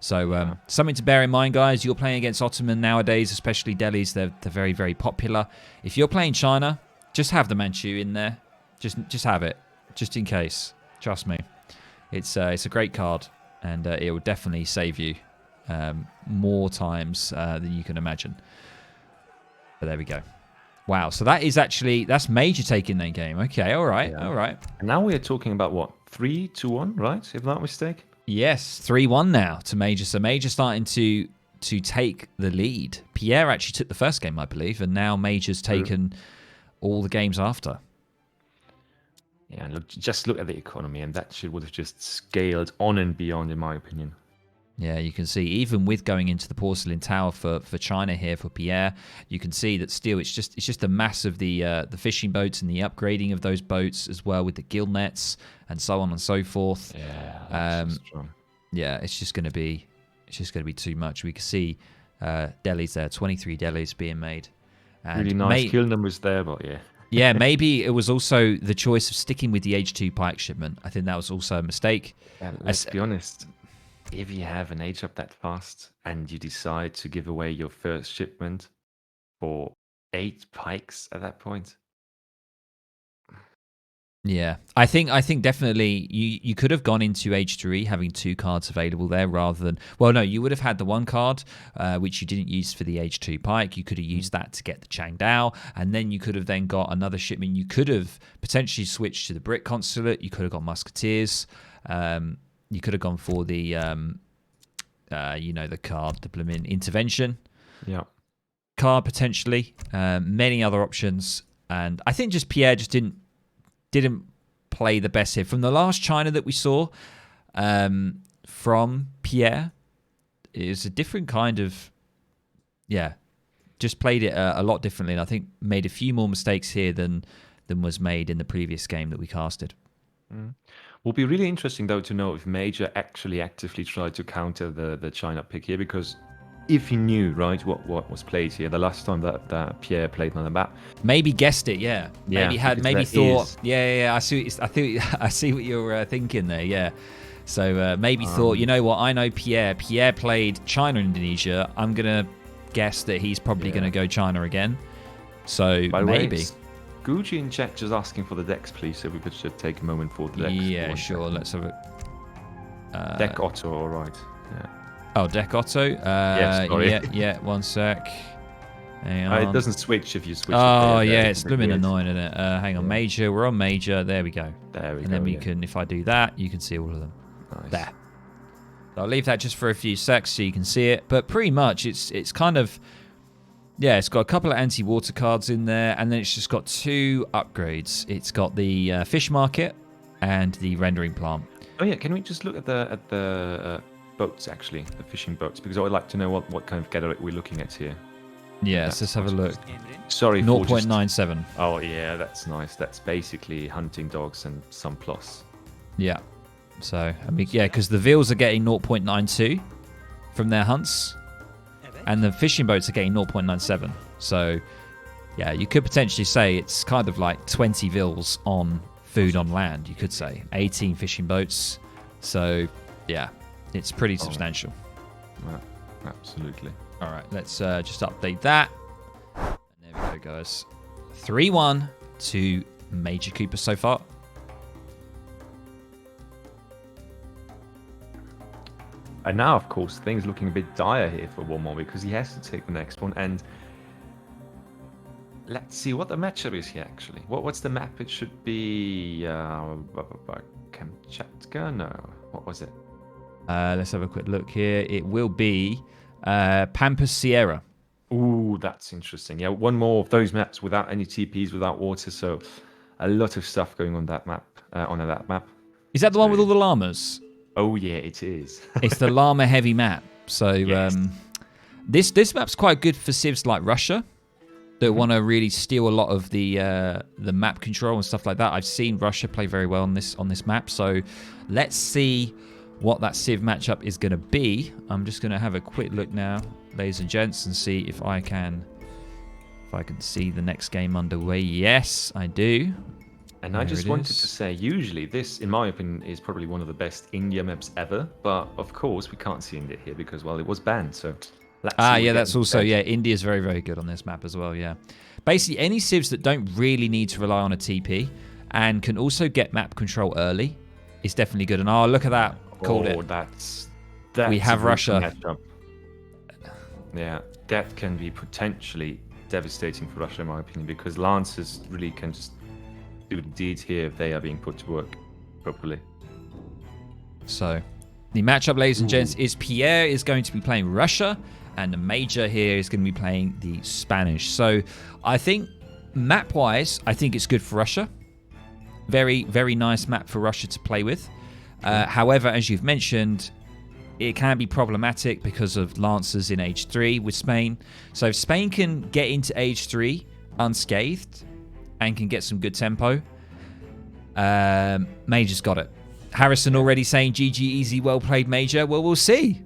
So something to bear in mind, guys. You're playing against Ottoman nowadays, especially delis. They're very, very popular. If you're playing China, just have the Manchu in there. Just have it, just in case. Trust me, it's a great card, and it will definitely save you more times than you can imagine. But there we go. Wow, so that's Major taking that game. Okay, all right. And now we are talking about what, 3-1, right? If I'm not mistaken. Yes, 3-1 now to Major. So Major starting to take the lead. Pierre actually took the first game, I believe, and now Major's taken all the games after. Yeah, and just look at the economy, and that shit would have just scaled on and beyond, in my opinion. Yeah, you can see, even with going into the Porcelain Tower for China here, for Pierre, you can see that still it's just the mass of the fishing boats and the upgrading of those boats as well, with the gill nets and so on and so forth. Yeah, yeah, it's just going to be too much. We can see delis there, 23 delis being made. And really nice kill numbers there, but yeah. Yeah, maybe it was also the choice of sticking with the H2 pike shipment. I think that was also a mistake. Yeah, let's be honest. If you have an age up that fast and you decide to give away your first shipment for 8 pikes at that point. Yeah, I think definitely you could have gone into H3 having 2 cards available there rather than... Well, no, you would have had the 1 card, which you didn't use for the H2 pike. You could have used that to get the Changdao, and then you could have then got another shipment. You could have potentially switched to the Brit Consulate. You could have got Musketeers. You could have gone for the, the card, the blooming Intervention card, potentially. Many other options. And I think just Pierre just didn't play the best here. From the last China that we saw from Pierre, it was a different kind of, just played it a lot differently. And I think made a few more mistakes here than was made in the previous game that we casted. Will be really interesting, though, to know if Major actually actively tried to counter the China pick here, because if he knew, right, what was played here the last time that Pierre played on the map, maybe guessed it, maybe thought, I see what you're thinking there, yeah. So maybe thought, you know what, I know Pierre played China Indonesia, I'm gonna guess that he's probably gonna go China again. So maybe. Gucci in chat just asking for the decks, please, so we could just take a moment for the decks. Yeah, sure. Let's have it. Deck Otto, all right. Yeah. Oh, Deck Otto. Sorry. Yeah. 1 sec. Hang on. It doesn't switch if you switch. Oh, it's blooming annoying, isn't it? Hang on, Major. We're on Major. There we go. And then we can, if I do that, you can see all of them. Nice. There. So I'll leave that just for a few secs so you can see it. But pretty much, it's kind of Yeah, it's got a couple of anti-water cards in there, and then it's just got 2 upgrades. It's got the fish market and the rendering plant. Oh yeah, can we just look at the boats actually, the fishing boats, because I would like to know what kind of gather we're looking at here. Yes, let's have a look. Sorry, 0.97. Oh yeah, that's nice. That's basically hunting dogs and some plus. Yeah. So I mean, yeah, because the veals are getting 0.92 from their hunts, and the fishing boats are getting 0.97. So yeah, you could potentially say it's kind of like 20 veals on food on land. You could say 18 fishing boats. So yeah, it's pretty substantial. Yeah, absolutely. All right, let's just update that. And there we go, guys. 3-1 to Major Cooper so far. And now, of course, things looking a bit dire here for Beaumont because he has to take the next one. And let's see what the matchup is here, actually. What's the map? It should be Kamchatka? No. What was it? Let's have a quick look here. It will be Pampas Sierra. Ooh, that's interesting. Yeah, one more of those maps without any TPs, without water. So a lot of stuff going on that map. Is that the one with all the llamas? Oh yeah, it is. It's the llama heavy map. So Yes. this map's quite good for civs like Russia that want to really steal a lot of the map control and stuff like that. I've seen Russia play very well on this map. So let's see what that civ matchup is going to be. I'm just going to have a quick look now, ladies and gents, and see if I can see the next game underway. Yes, I do. And I just wanted to say, usually this, in my opinion, is probably one of the best India maps ever. But of course, we can't see India here because, well, it was banned. So let's see yeah, that's also, yeah, India's very, very good on this map as well, yeah. Basically, any civs that don't really need to rely on a TP and can also get map control early is definitely good. And oh, look at that. Called it. That's we have Russia. Matchup. Yeah, that can be potentially devastating for Russia, in my opinion, because Lancers really can just do the deeds here if they are being put to work properly. So, the matchup, ladies and gents, is Pierre is going to be playing Russia, and the Major here is going to be playing the Spanish. So, I think map-wise, I think it's good for Russia. Very, very nice map for Russia to play with. However, as you've mentioned, it can be problematic because of Lancers in Age 3 with Spain. So if Spain can get into Age 3 unscathed and can get some good tempo, Major's got it. Harrison already saying GG easy, well played, Major. Well, we'll see.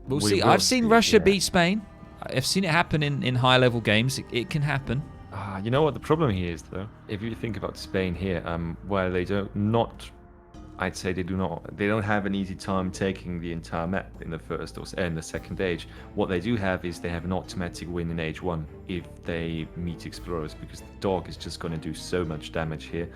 We'll see. I've seen Russia beat Spain. I've seen it happen in high-level games. It can happen. You know what the problem here is, though? If you think about Spain here, where they I'd say they don't have an easy time taking the entire map in the first or in the second age. What they do have is they have an automatic win in Age 1 if they meet Explorers, because the dog is just going to do so much damage here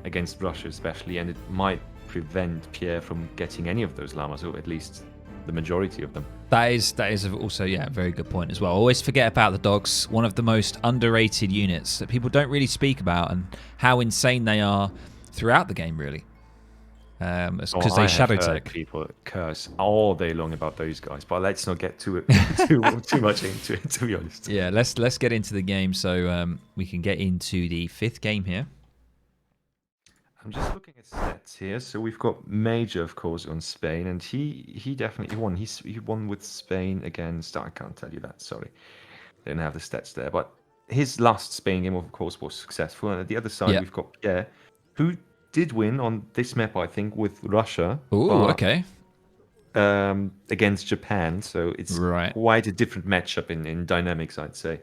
against Russia especially, and it might prevent Pierre from getting any of those llamas, or at least the majority of them. That is also, yeah, a very good point as well. Always forget about the dogs, one of the most underrated units that people don't really speak about, and how insane they are throughout the game, really. Because they shadow tech. People curse all day long about those guys, but let's not get too much into it, to be honest. Yeah, let's get into the game so we can get into the 5th game here. I'm just looking at stats here. So we've got Major, of course, on Spain, and he definitely won. He won with Spain against. I can't tell you that. Sorry, they don't have the stats there. But his last Spain game, of course, was successful. And at the other side, we've got Pierre, who did win on this map, I think, with Russia. Oh, okay. Against Japan, so it's quite a different matchup in dynamics, I'd say.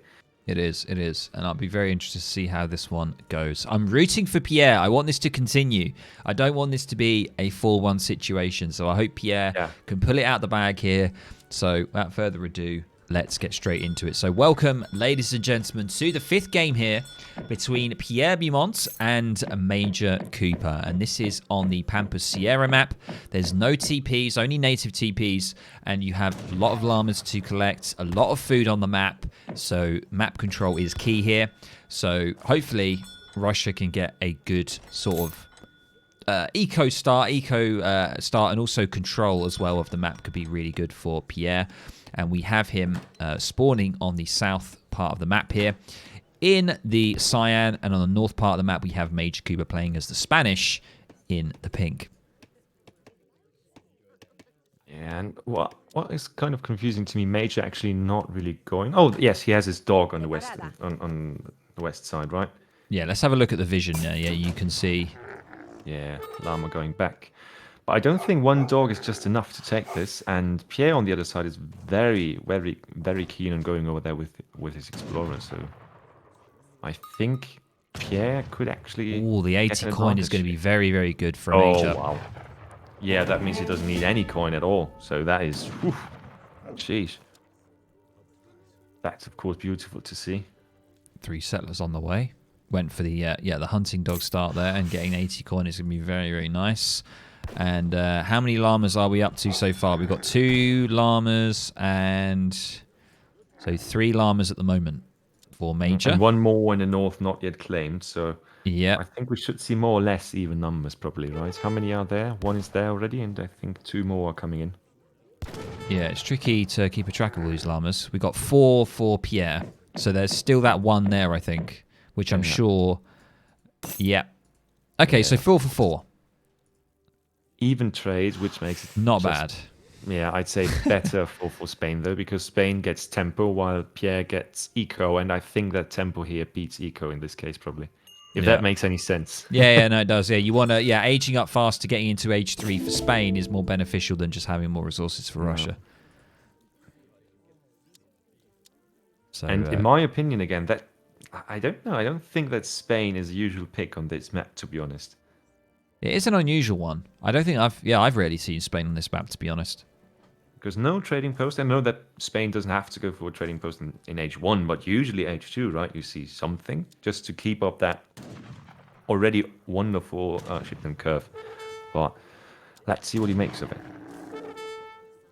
It is, and I'll be very interested to see how this one goes. I'm rooting for Pierre. I want this to continue. I don't want this to be a 4-1 situation, so I hope Pierre can pull it out the bag here. So, without further ado, let's get straight into it. So welcome, ladies and gentlemen, to the 5th game here between Pierre Beaumont and Major Cooper. And this is on the Pampas Sierra map. There's no TPs, only native TPs. And you have a lot of llamas to collect, a lot of food on the map. So map control is key here. So hopefully Russia can get a good sort of eco start, and also control as well of the map could be really good for Pierre. And we have him spawning on the south part of the map here. In the cyan, and on the north part of the map, we have Major Kuba playing as the Spanish in the pink. Yeah, and what is kind of confusing to me, Major actually not really going. Oh, yes, he has his dog on the west on the west side, right? Yeah, let's have a look at the vision there. Yeah, you can see. Yeah, Llama going back. But I don't think one dog is just enough to take this. And Pierre on the other side is very, very, very keen on going over there with his Explorer. So I think Pierre could actually. Oh, the 80 coin is going to be very, very good for an age up. Wow. Yeah, that means he doesn't need any coin at all. So that is. Whew, jeez. That's, of course, beautiful to see. 3 settlers on the way. Went for the the hunting dog start there, and getting 80 coin is going to be very, very nice. And how many llamas are we up to so far? We've got 2 llamas and so 3 llamas at the moment for Major. And 1 more in the north not yet claimed. So yeah, I think we should see more or less even numbers probably, right? How many are there? 1 is there already, and I think 2 more are coming in. Yeah, it's tricky to keep a track of all these llamas. We've got 4 for Pierre. So there's still that 1 there, I think, which I'm sure... Yeah. Okay, so 4 for 4. Even trade, which makes it... Not bad. Yeah, I'd say better for Spain, though, because Spain gets tempo while Pierre gets eco, and I think that tempo here beats eco in this case, probably. If that makes any sense. Yeah, no, it does. Yeah, you want to... Yeah, aging up fast to getting into age 3 for Spain is more beneficial than just having more resources for Russia. So, and in my opinion, again, that... I don't know. I don't think that Spain is a usual pick on this map, to be honest. It is an unusual one. I don't think I've rarely seen Spain on this map, to be honest. Because no trading post. I know that Spain doesn't have to go for a trading post in age 1, but usually age 2, right? You see something just to keep up that already wonderful shipment curve. But let's see what he makes of it.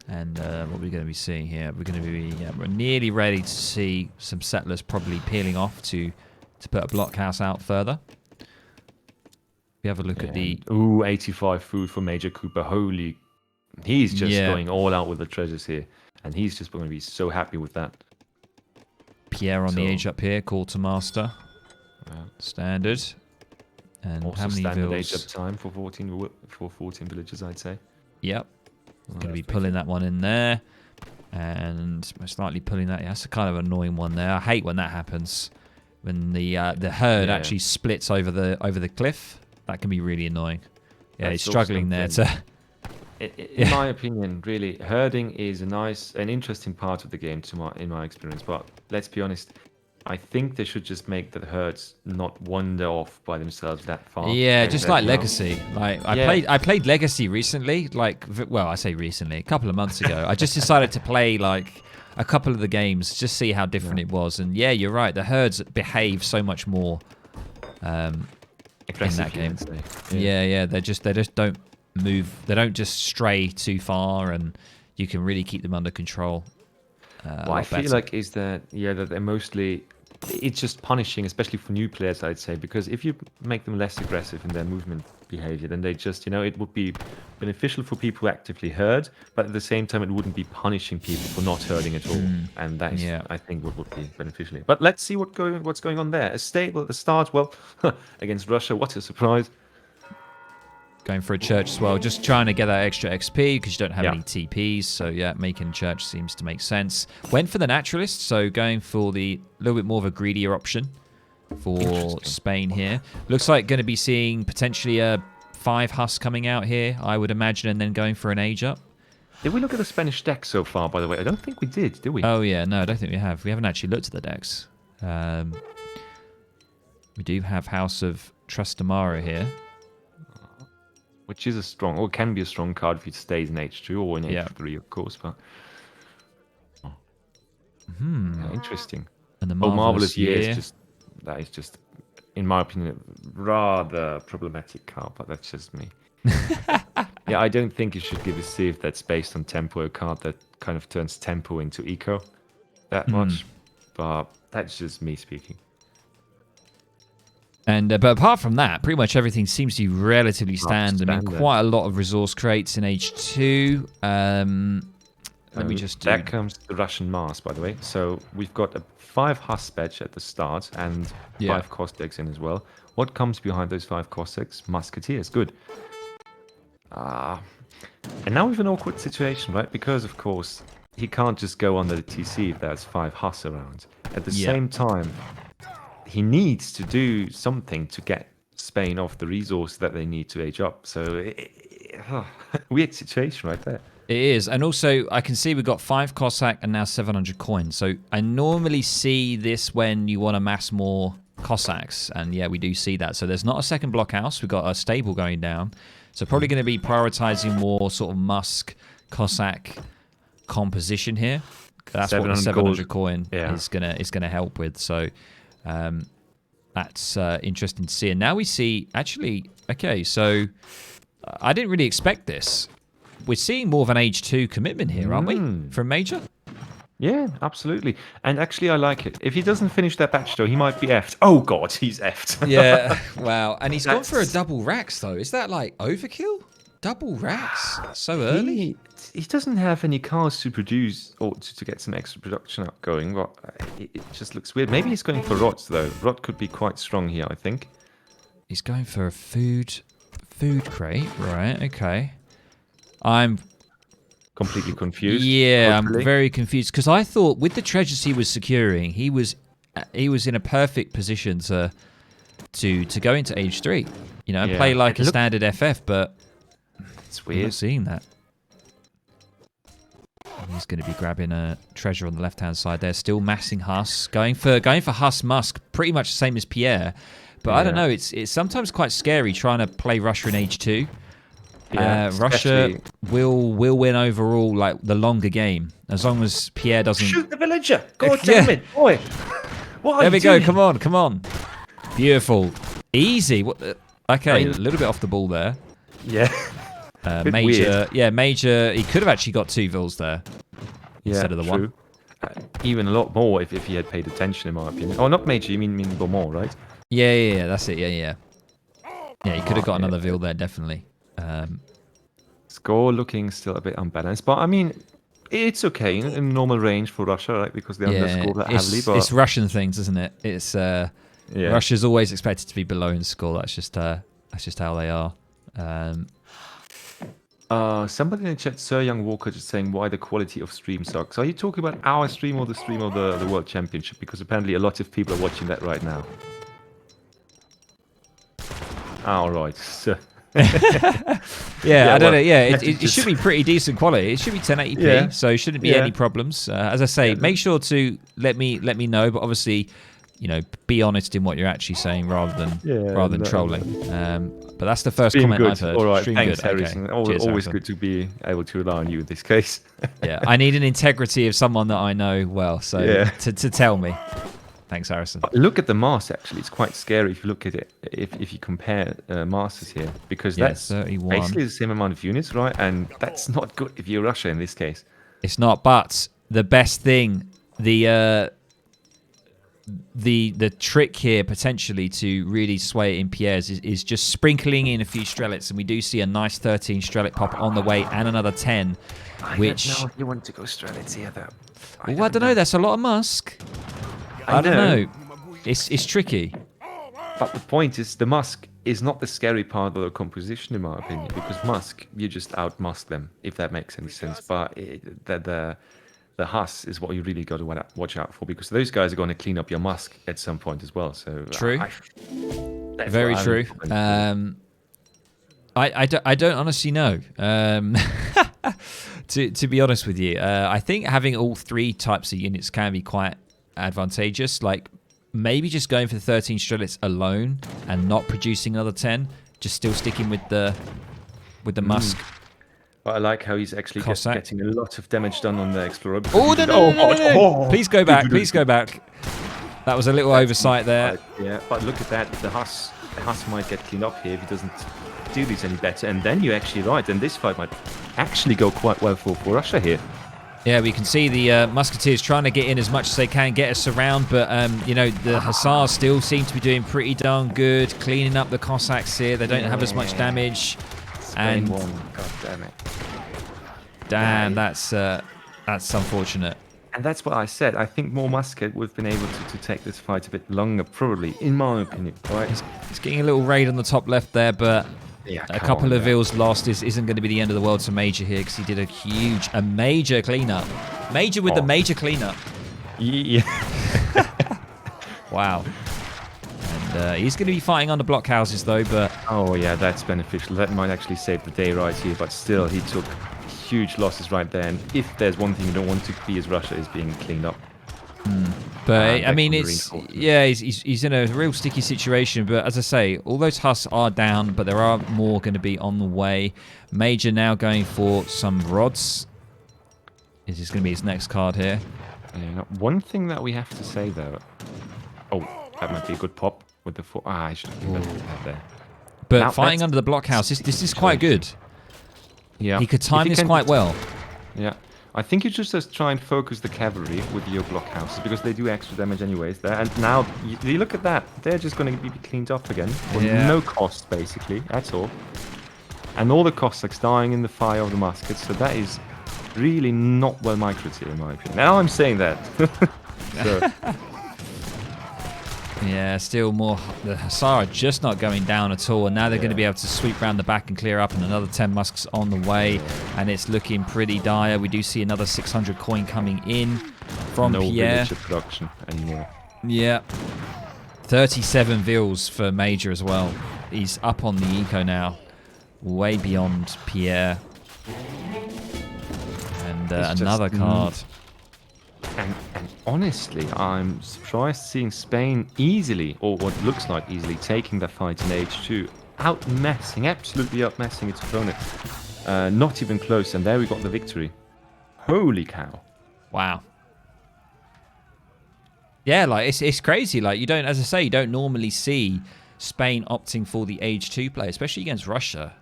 And what we're going to be seeing here, we're going to be we're nearly ready to see some settlers probably peeling off to put a blockhouse out further. We have a look at the... Ooh, 85 food for Major Cooper. Holy... He's just going all out with the treasures here. And he's just going to be so happy with that. Pierre on the age up here, quartermaster. Standard. And also how many standard vills? age up time for 14 villages, I'd say. Yep. Going to be pulling that one in there. And most likely pulling that. Yeah, that's a kind of annoying one there. I hate when that happens. When the herd actually splits over the cliff. That can be really annoying. Yeah, he's struggling there to... In my opinion, really, herding is an interesting part of the game in my experience. But let's be honest, I think they should just make the herds not wander off by themselves that far. Yeah, just like Legacy. Like I played Legacy recently. I say recently, a couple of months ago. I just decided to play like a couple of the games, just see how different it was. And yeah, you're right. The herds behave so much more in that game. Yeah, they just don't move. They don't just stray too far, and you can really keep them under control. What I feel like is that that they're mostly... It's just punishing, especially for new players, I'd say, because if you make them less aggressive in their movement behavior, then they just, it would be beneficial for people who actively herd, but at the same time, it wouldn't be punishing people for not herding at all. And that is, I think, what would be beneficial. But let's see what's going on there. A stable at the start, well, against Russia, what a surprise. Going for a church as well, just trying to get that extra XP because you don't have any TPs. So yeah, making church seems to make sense. Went for the naturalist, so going for the little bit more of a greedier option for Spain here. Looks like going to be seeing potentially a 5 husk coming out here, I would imagine, and then going for an age up. Did we look at the Spanish deck so far, by the way? I don't think we did we? Oh yeah, no, I don't think we have. We haven't actually looked at the decks. We do have House of Trastamara here. Which is a strong, or can be a strong card if it stays in H2 or in H3, of course. But interesting. And the Marvelous Year is just, in my opinion, rather problematic card. But that's just me. Yeah, I don't think you should give a Civ that's based on tempo, a card that kind of turns tempo into eco that much. But that's just me speaking. And but apart from that, pretty much everything seems to be relatively standard. I mean, quite a lot of resource crates in H2. Let me just do... There comes the Russian Mars, by the way. So we've got a 5 Huss badge at the start and 5 Cossacks in as well. What comes behind those 5 Cossacks? Musketeers. Good. And now we have an awkward situation, right? Because, of course, he can't just go under the TC if there's 5 Huss around. At the same time, he needs to do something to get Spain off the resource that they need to age up. So, weird situation right there. It is. And also, I can see we've got 5 Cossack and now 700 coins. So, I normally see this when you want to mass more Cossacks. And yeah, we do see that. So, there's not a second blockhouse. We've got a stable going down. So, probably going to be prioritizing more sort of Musk Cossack composition here. That's what the 700 coin is gonna help with. So that's interesting to see. And now we see, actually, okay, so I didn't really expect this. We're seeing more of an age 2 commitment here, aren't we? From Major? Yeah, absolutely. And actually, I like it. If he doesn't finish that batch, though, he might be effed. Oh, God, he's effed. Yeah, wow. And he's gone for a double racks, though. Is that like overkill? Double racks? So early? He doesn't have any cars to produce or to get some extra production up going, but it just looks weird. Maybe he's going for rods, though. Rod could be quite strong here, I think. He's going for a food crate, right? Okay. I'm completely confused. Yeah, hopefully. I'm very confused because I thought with the treasures he was securing, he was in a perfect position to go into age 3, you know, and play like a standard FF, but it's weird. I'm not seeing that. He's going to be grabbing a treasure on the left-hand side there. Still massing Huss, going for Huss Musk, pretty much the same as Pierre. But I don't know. It's sometimes quite scary trying to play Russia in H2. Russia will win overall, like the longer game, as long as Pierre doesn't shoot the villager. God damn it, boy! What there we go. Come on. Beautiful, easy. Okay, a little bit off the ball there. Yeah. Major, Major. He could have actually got 2 vills there instead of the 1. Even a lot more if he had paid attention, in my opinion. Oh, not Major. You mean Beaumont, right? Yeah. That's it. Yeah. He could have got another vill there, definitely. Score looking still a bit unbalanced, but I mean, it's okay in normal range for Russia, right? Because they underscore that heavily. But it's Russian things, isn't it? It's Russia's always expected to be below in score. That's just how they are. Somebody in the chat, Sir Young Walker, just saying why the quality of stream sucks. Are you talking about our stream or the stream of the World Championship? Because apparently a lot of people are watching that right now. All right. So. I don't know. Yeah, it should be pretty decent quality. It should be 1080p, so shouldn't be any problems. As I say, make sure to let me know. But obviously, you know, be honest in what you're actually saying rather than trolling. But that's the first comment I've heard. All right, Stream thanks, good. Harrison. Okay. Cheers, always Harrison. good to be able to rely on you in this case. I need an integrity of someone that I know well, so to tell me. Thanks, Harrison. But look at the Mars, actually. It's quite scary if you look at it, if you compare Masters here, because that's 31. basically the same amount of units, right? And that's not good if you're Russia in this case. It's not, but the best thing, the trick here potentially to really sway it in Pierre's is just sprinkling in a few Strelets, and we do see a nice 13 Strelet pop on the way and another 10, which... I don't know if you want to go Strelets here, though. I don't know. That's a lot of Musk. I don't know. It's tricky. But the point is, the Musk is not the scary part of the composition, in my opinion, because Musk, you just out-Musk them, if that makes any sense. But the Huss is what you really got to watch out for, because those guys are going to clean up your Musk at some point as well. So true. Very true. I don't honestly know. To be honest with you, I think having all 3 types of units can be quite advantageous. Like maybe just going for the 13 Strelets alone and not producing another 10, just still sticking with the Musk. But I like how he's actually getting a lot of damage done on the Explorer. No. Please go back. That was a little oversight there. But look at that. The Huss might get cleaned up here if he doesn't do this any better. And then you're actually right. And this fight might actually go quite well for Russia here. Yeah, we can see the Musketeers trying to get in as much as they can, get us around, but, the Hussars still seem to be doing pretty darn good, cleaning up the Cossacks here. They don't have as much damage. And one, god damn it. Damn, that's unfortunate. And that's what I said. I think more Musket would have been able to take this fight a bit longer, probably, in my opinion. Right? He's getting a little raid on the top left there, but a couple of Vils lost isn't going to be the end of the world to Major here, because he did a major cleanup. Major with the major cleanup. Yeah. Wow. And he's going to be fighting under blockhouses though, but... Oh yeah, that's beneficial. That might actually save the day right here, but still, he took huge losses right there. And if there's one thing you don't want to be as Russia is being cleaned up. But I mean, he's in a real sticky situation. But as I say, all those Huss are down, but there are more going to be on the way. Major now going for some rods. Is this going to be his next card here? Yeah. One thing that we have to say though. Oh, that might be a good pop with the foot. I should have given that there. But now, fighting under the blockhouse, this is quite good. Yeah. He could time this quite well. Yeah. I think you just try and focus the cavalry with your blockhouses because they do extra damage anyways there. And now, you look at that. They're just going to be cleaned up again. For no cost, basically, at all. And all the Cossacks dying in the fire of the muskets. So that is really not well microed here, in my opinion. Now I'm saying that. So. Yeah, still more. The Hussar are just not going down at all, and now they're going to be able to sweep around the back and clear up, and another 10 musks on the way, and it's looking pretty dire. We do see another 600 coin coming in from Pierre. No production anymore. Yeah, 37 Vils for Major as well. He's up on the eco now, way beyond Pierre. And another card. And honestly, I'm surprised seeing Spain easily, or what looks like easily, taking that fight in H2. Absolutely outmessing its opponent. Not even close, and there we got the victory. Holy cow. Wow. Yeah, like, it's crazy. Like, you don't, as I say, you don't normally see Spain opting for the H2 play, especially against Russia.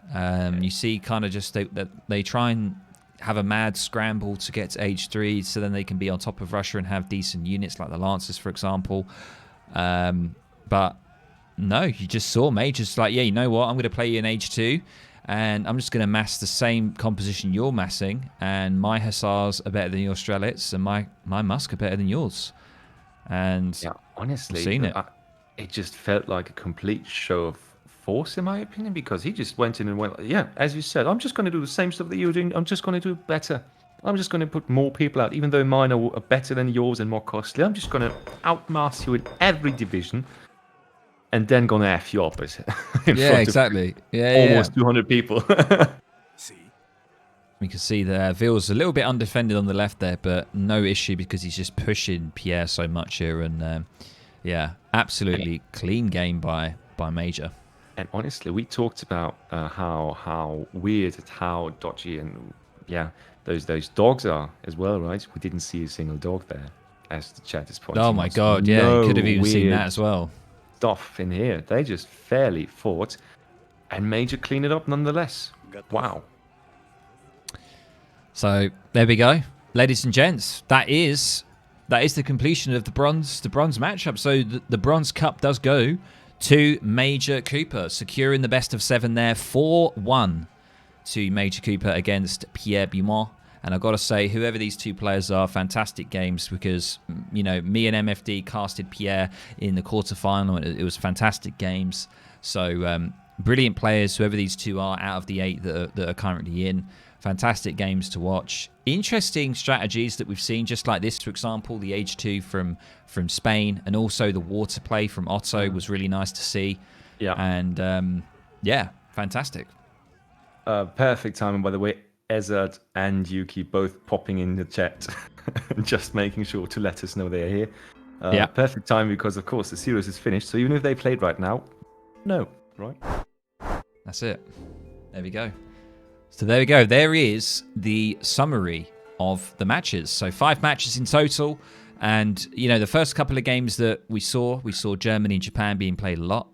You see kind of just that they try and have a mad scramble to get to H3 so then they can be on top of Russia and have decent units like the Lancers, for example. But no, you just saw Major's like, yeah, you know what? I'm going to play you in H2 and I'm just going to mass the same composition you're massing, and my Hussars are better than your Strelets and my Musk are better than yours. And yeah, honestly, seen it. It just felt like a complete show of force, in my opinion, because he just went in and went, yeah, as you said, I'm just going to do the same stuff that you were doing. I'm just going to do it better. I'm just going to put more people out, even though mine are better than yours and more costly. I'm just going to outmass you in every division, and then going to F you up in front exactly. Of almost 200 people. We can see that Vils a little bit undefended on the left there, but no issue because he's just pushing Pierre so much here. And yeah, absolutely clean game by Major. And honestly, we talked about how weird and how dodgy and those dogs are as well, right? We didn't see a single dog there, as the chat is pointing out. Oh my god, yeah, you could have even seen that as well. Stuff in here. They just fairly fought, and Major cleaned it up nonetheless. Wow. So there we go, ladies and gents. That is the completion of the bronze matchup. So the bronze cup does go to Major Cooper, securing the best of 7 there, 4-1 to Major Cooper against Pierre Beaumont. And I've got to say, whoever these two players are, fantastic games, because, you know, me and MFD casted Pierre in the quarterfinal. It was fantastic games. So brilliant players, whoever these two are out of the 8 that are currently in. Fantastic games to watch. Interesting strategies that we've seen, just like this, for example, the H2 from Spain, and also the water play from Otto was really nice to see. Yeah. And yeah, fantastic. Perfect timing, by the way. Ezad and Yuki both popping in the chat, just making sure to let us know they're here. Yeah. Perfect time because, of course, the series is finished. So even if they played right now, no, right? That's it. There we go. So there we go. There is the summary of the matches. So 5 matches in total. And, you know, the first couple of games that we saw Germany and Japan being played a lot.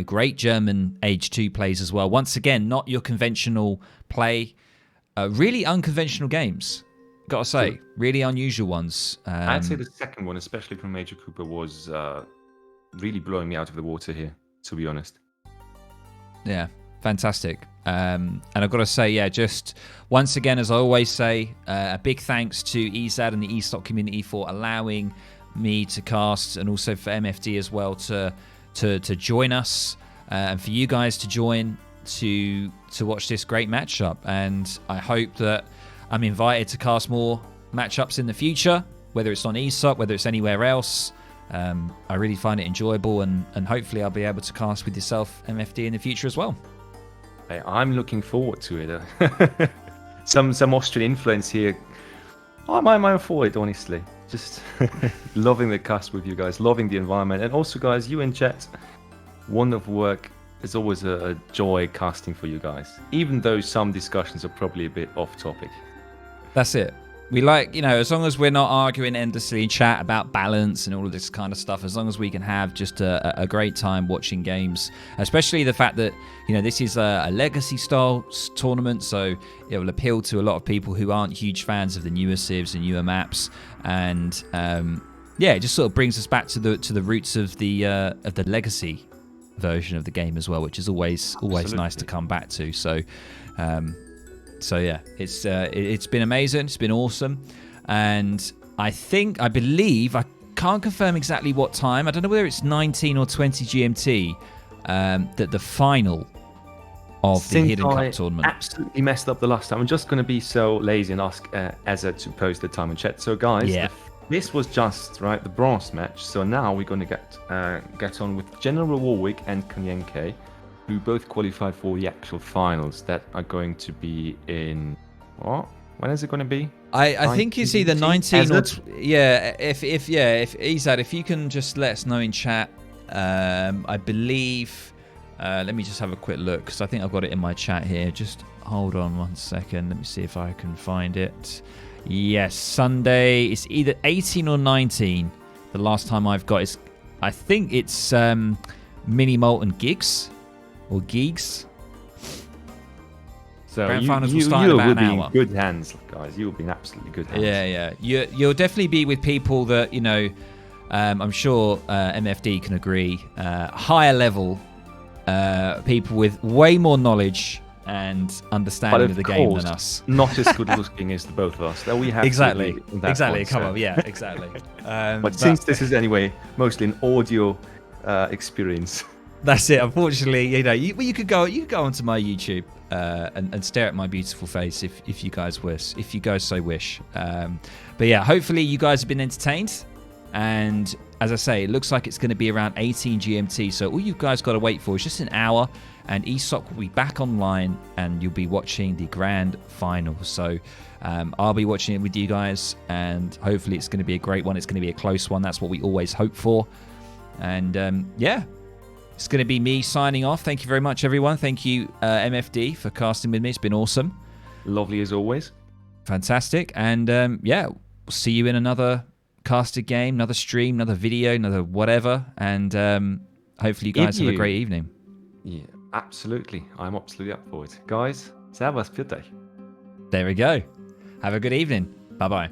Great German H2 plays as well. Once again, not your conventional play. Really unconventional games. Gotta say, really unusual ones. I'd say the second one, especially from Major Cooper, was really blowing me out of the water here, to be honest. Yeah, fantastic. And I've got to say, yeah, just once again, as I always say, a big thanks to Ezad and the eStock community for allowing me to cast, and also for MFD as well to join us, and for you guys to join to watch this great matchup. And I hope that I'm invited to cast more matchups in the future, whether it's on eStock, whether it's anywhere else. I really find it enjoyable, and hopefully I'll be able to cast with yourself, MFD, in the future as well. Hey, I'm looking forward to it. Some Austrian influence here. I'm for it, honestly. Just loving the cast with you guys, loving the environment, and also, guys, you in chat, wonderful work. It's always a joy casting for you guys, even though some discussions are probably a bit off topic. That's it. We like, as long as we're not arguing endlessly in chat about balance and all of this kind of stuff, as long as we can have just a great time watching games, especially the fact that, this is a legacy style tournament, so it will appeal to a lot of people who aren't huge fans of the newer civs and newer maps. And it just sort of brings us back to the roots of the legacy version of the game as well, which is always nice to come back to. So yeah, it's been amazing. It's been awesome, and I believe I can't confirm exactly what time. I don't know whether it's 19 or 20 GMT that the final of the Hidden Cup tournament. Absolutely messed up the last time. I'm just going to be so lazy and ask Ezad to post the time in chat. So guys, this was just the bronze match. So now we're going to get on with General Warwick and JulianK, who both qualified for the actual finals that are going to be in when is it going to be? I think it's either 19 or if Ezad, if you can just let us know in chat. I believe let me just have a quick look, because I think I've got it in my chat here. Just hold on 1 second, let me see if I can find it. Yes, Sunday, it's either 18 or 19. The last time I've got is, I think it's Mini Malt and Gigs. Or Geeks. So Grand finals will start in about an hour. You'll be in good hands, guys. You'll be in absolutely good hands. Yeah. You'll definitely be with people that, I'm sure MFD can agree, higher level people with way more knowledge and understanding of the game than us. Not as good looking as the both of us. That we have exactly. Point, Come on, yeah, exactly. But since this is anyway mostly an audio experience. That's it. Unfortunately, you could go onto my YouTube and stare at my beautiful face if you guys wish, if you guys so wish. But yeah, hopefully you guys have been entertained. And as I say, it looks like it's going to be around 18 GMT. So all you guys got to wait for is just an hour, and eStock will be back online, and you'll be watching the grand final. So I'll be watching it with you guys, and hopefully it's going to be a great one. It's going to be a close one. That's what we always hope for. And it's going to be me signing off. Thank you very much, everyone. Thank you, MFD, for casting with me. It's been awesome. Lovely as always. Fantastic. And we'll see you in another casted game, another stream, another video, another whatever. And hopefully you guys have a great evening. Yeah, absolutely. I'm absolutely up for it. Guys, servus, pfiat euch. There we go. Have a good evening. Bye-bye.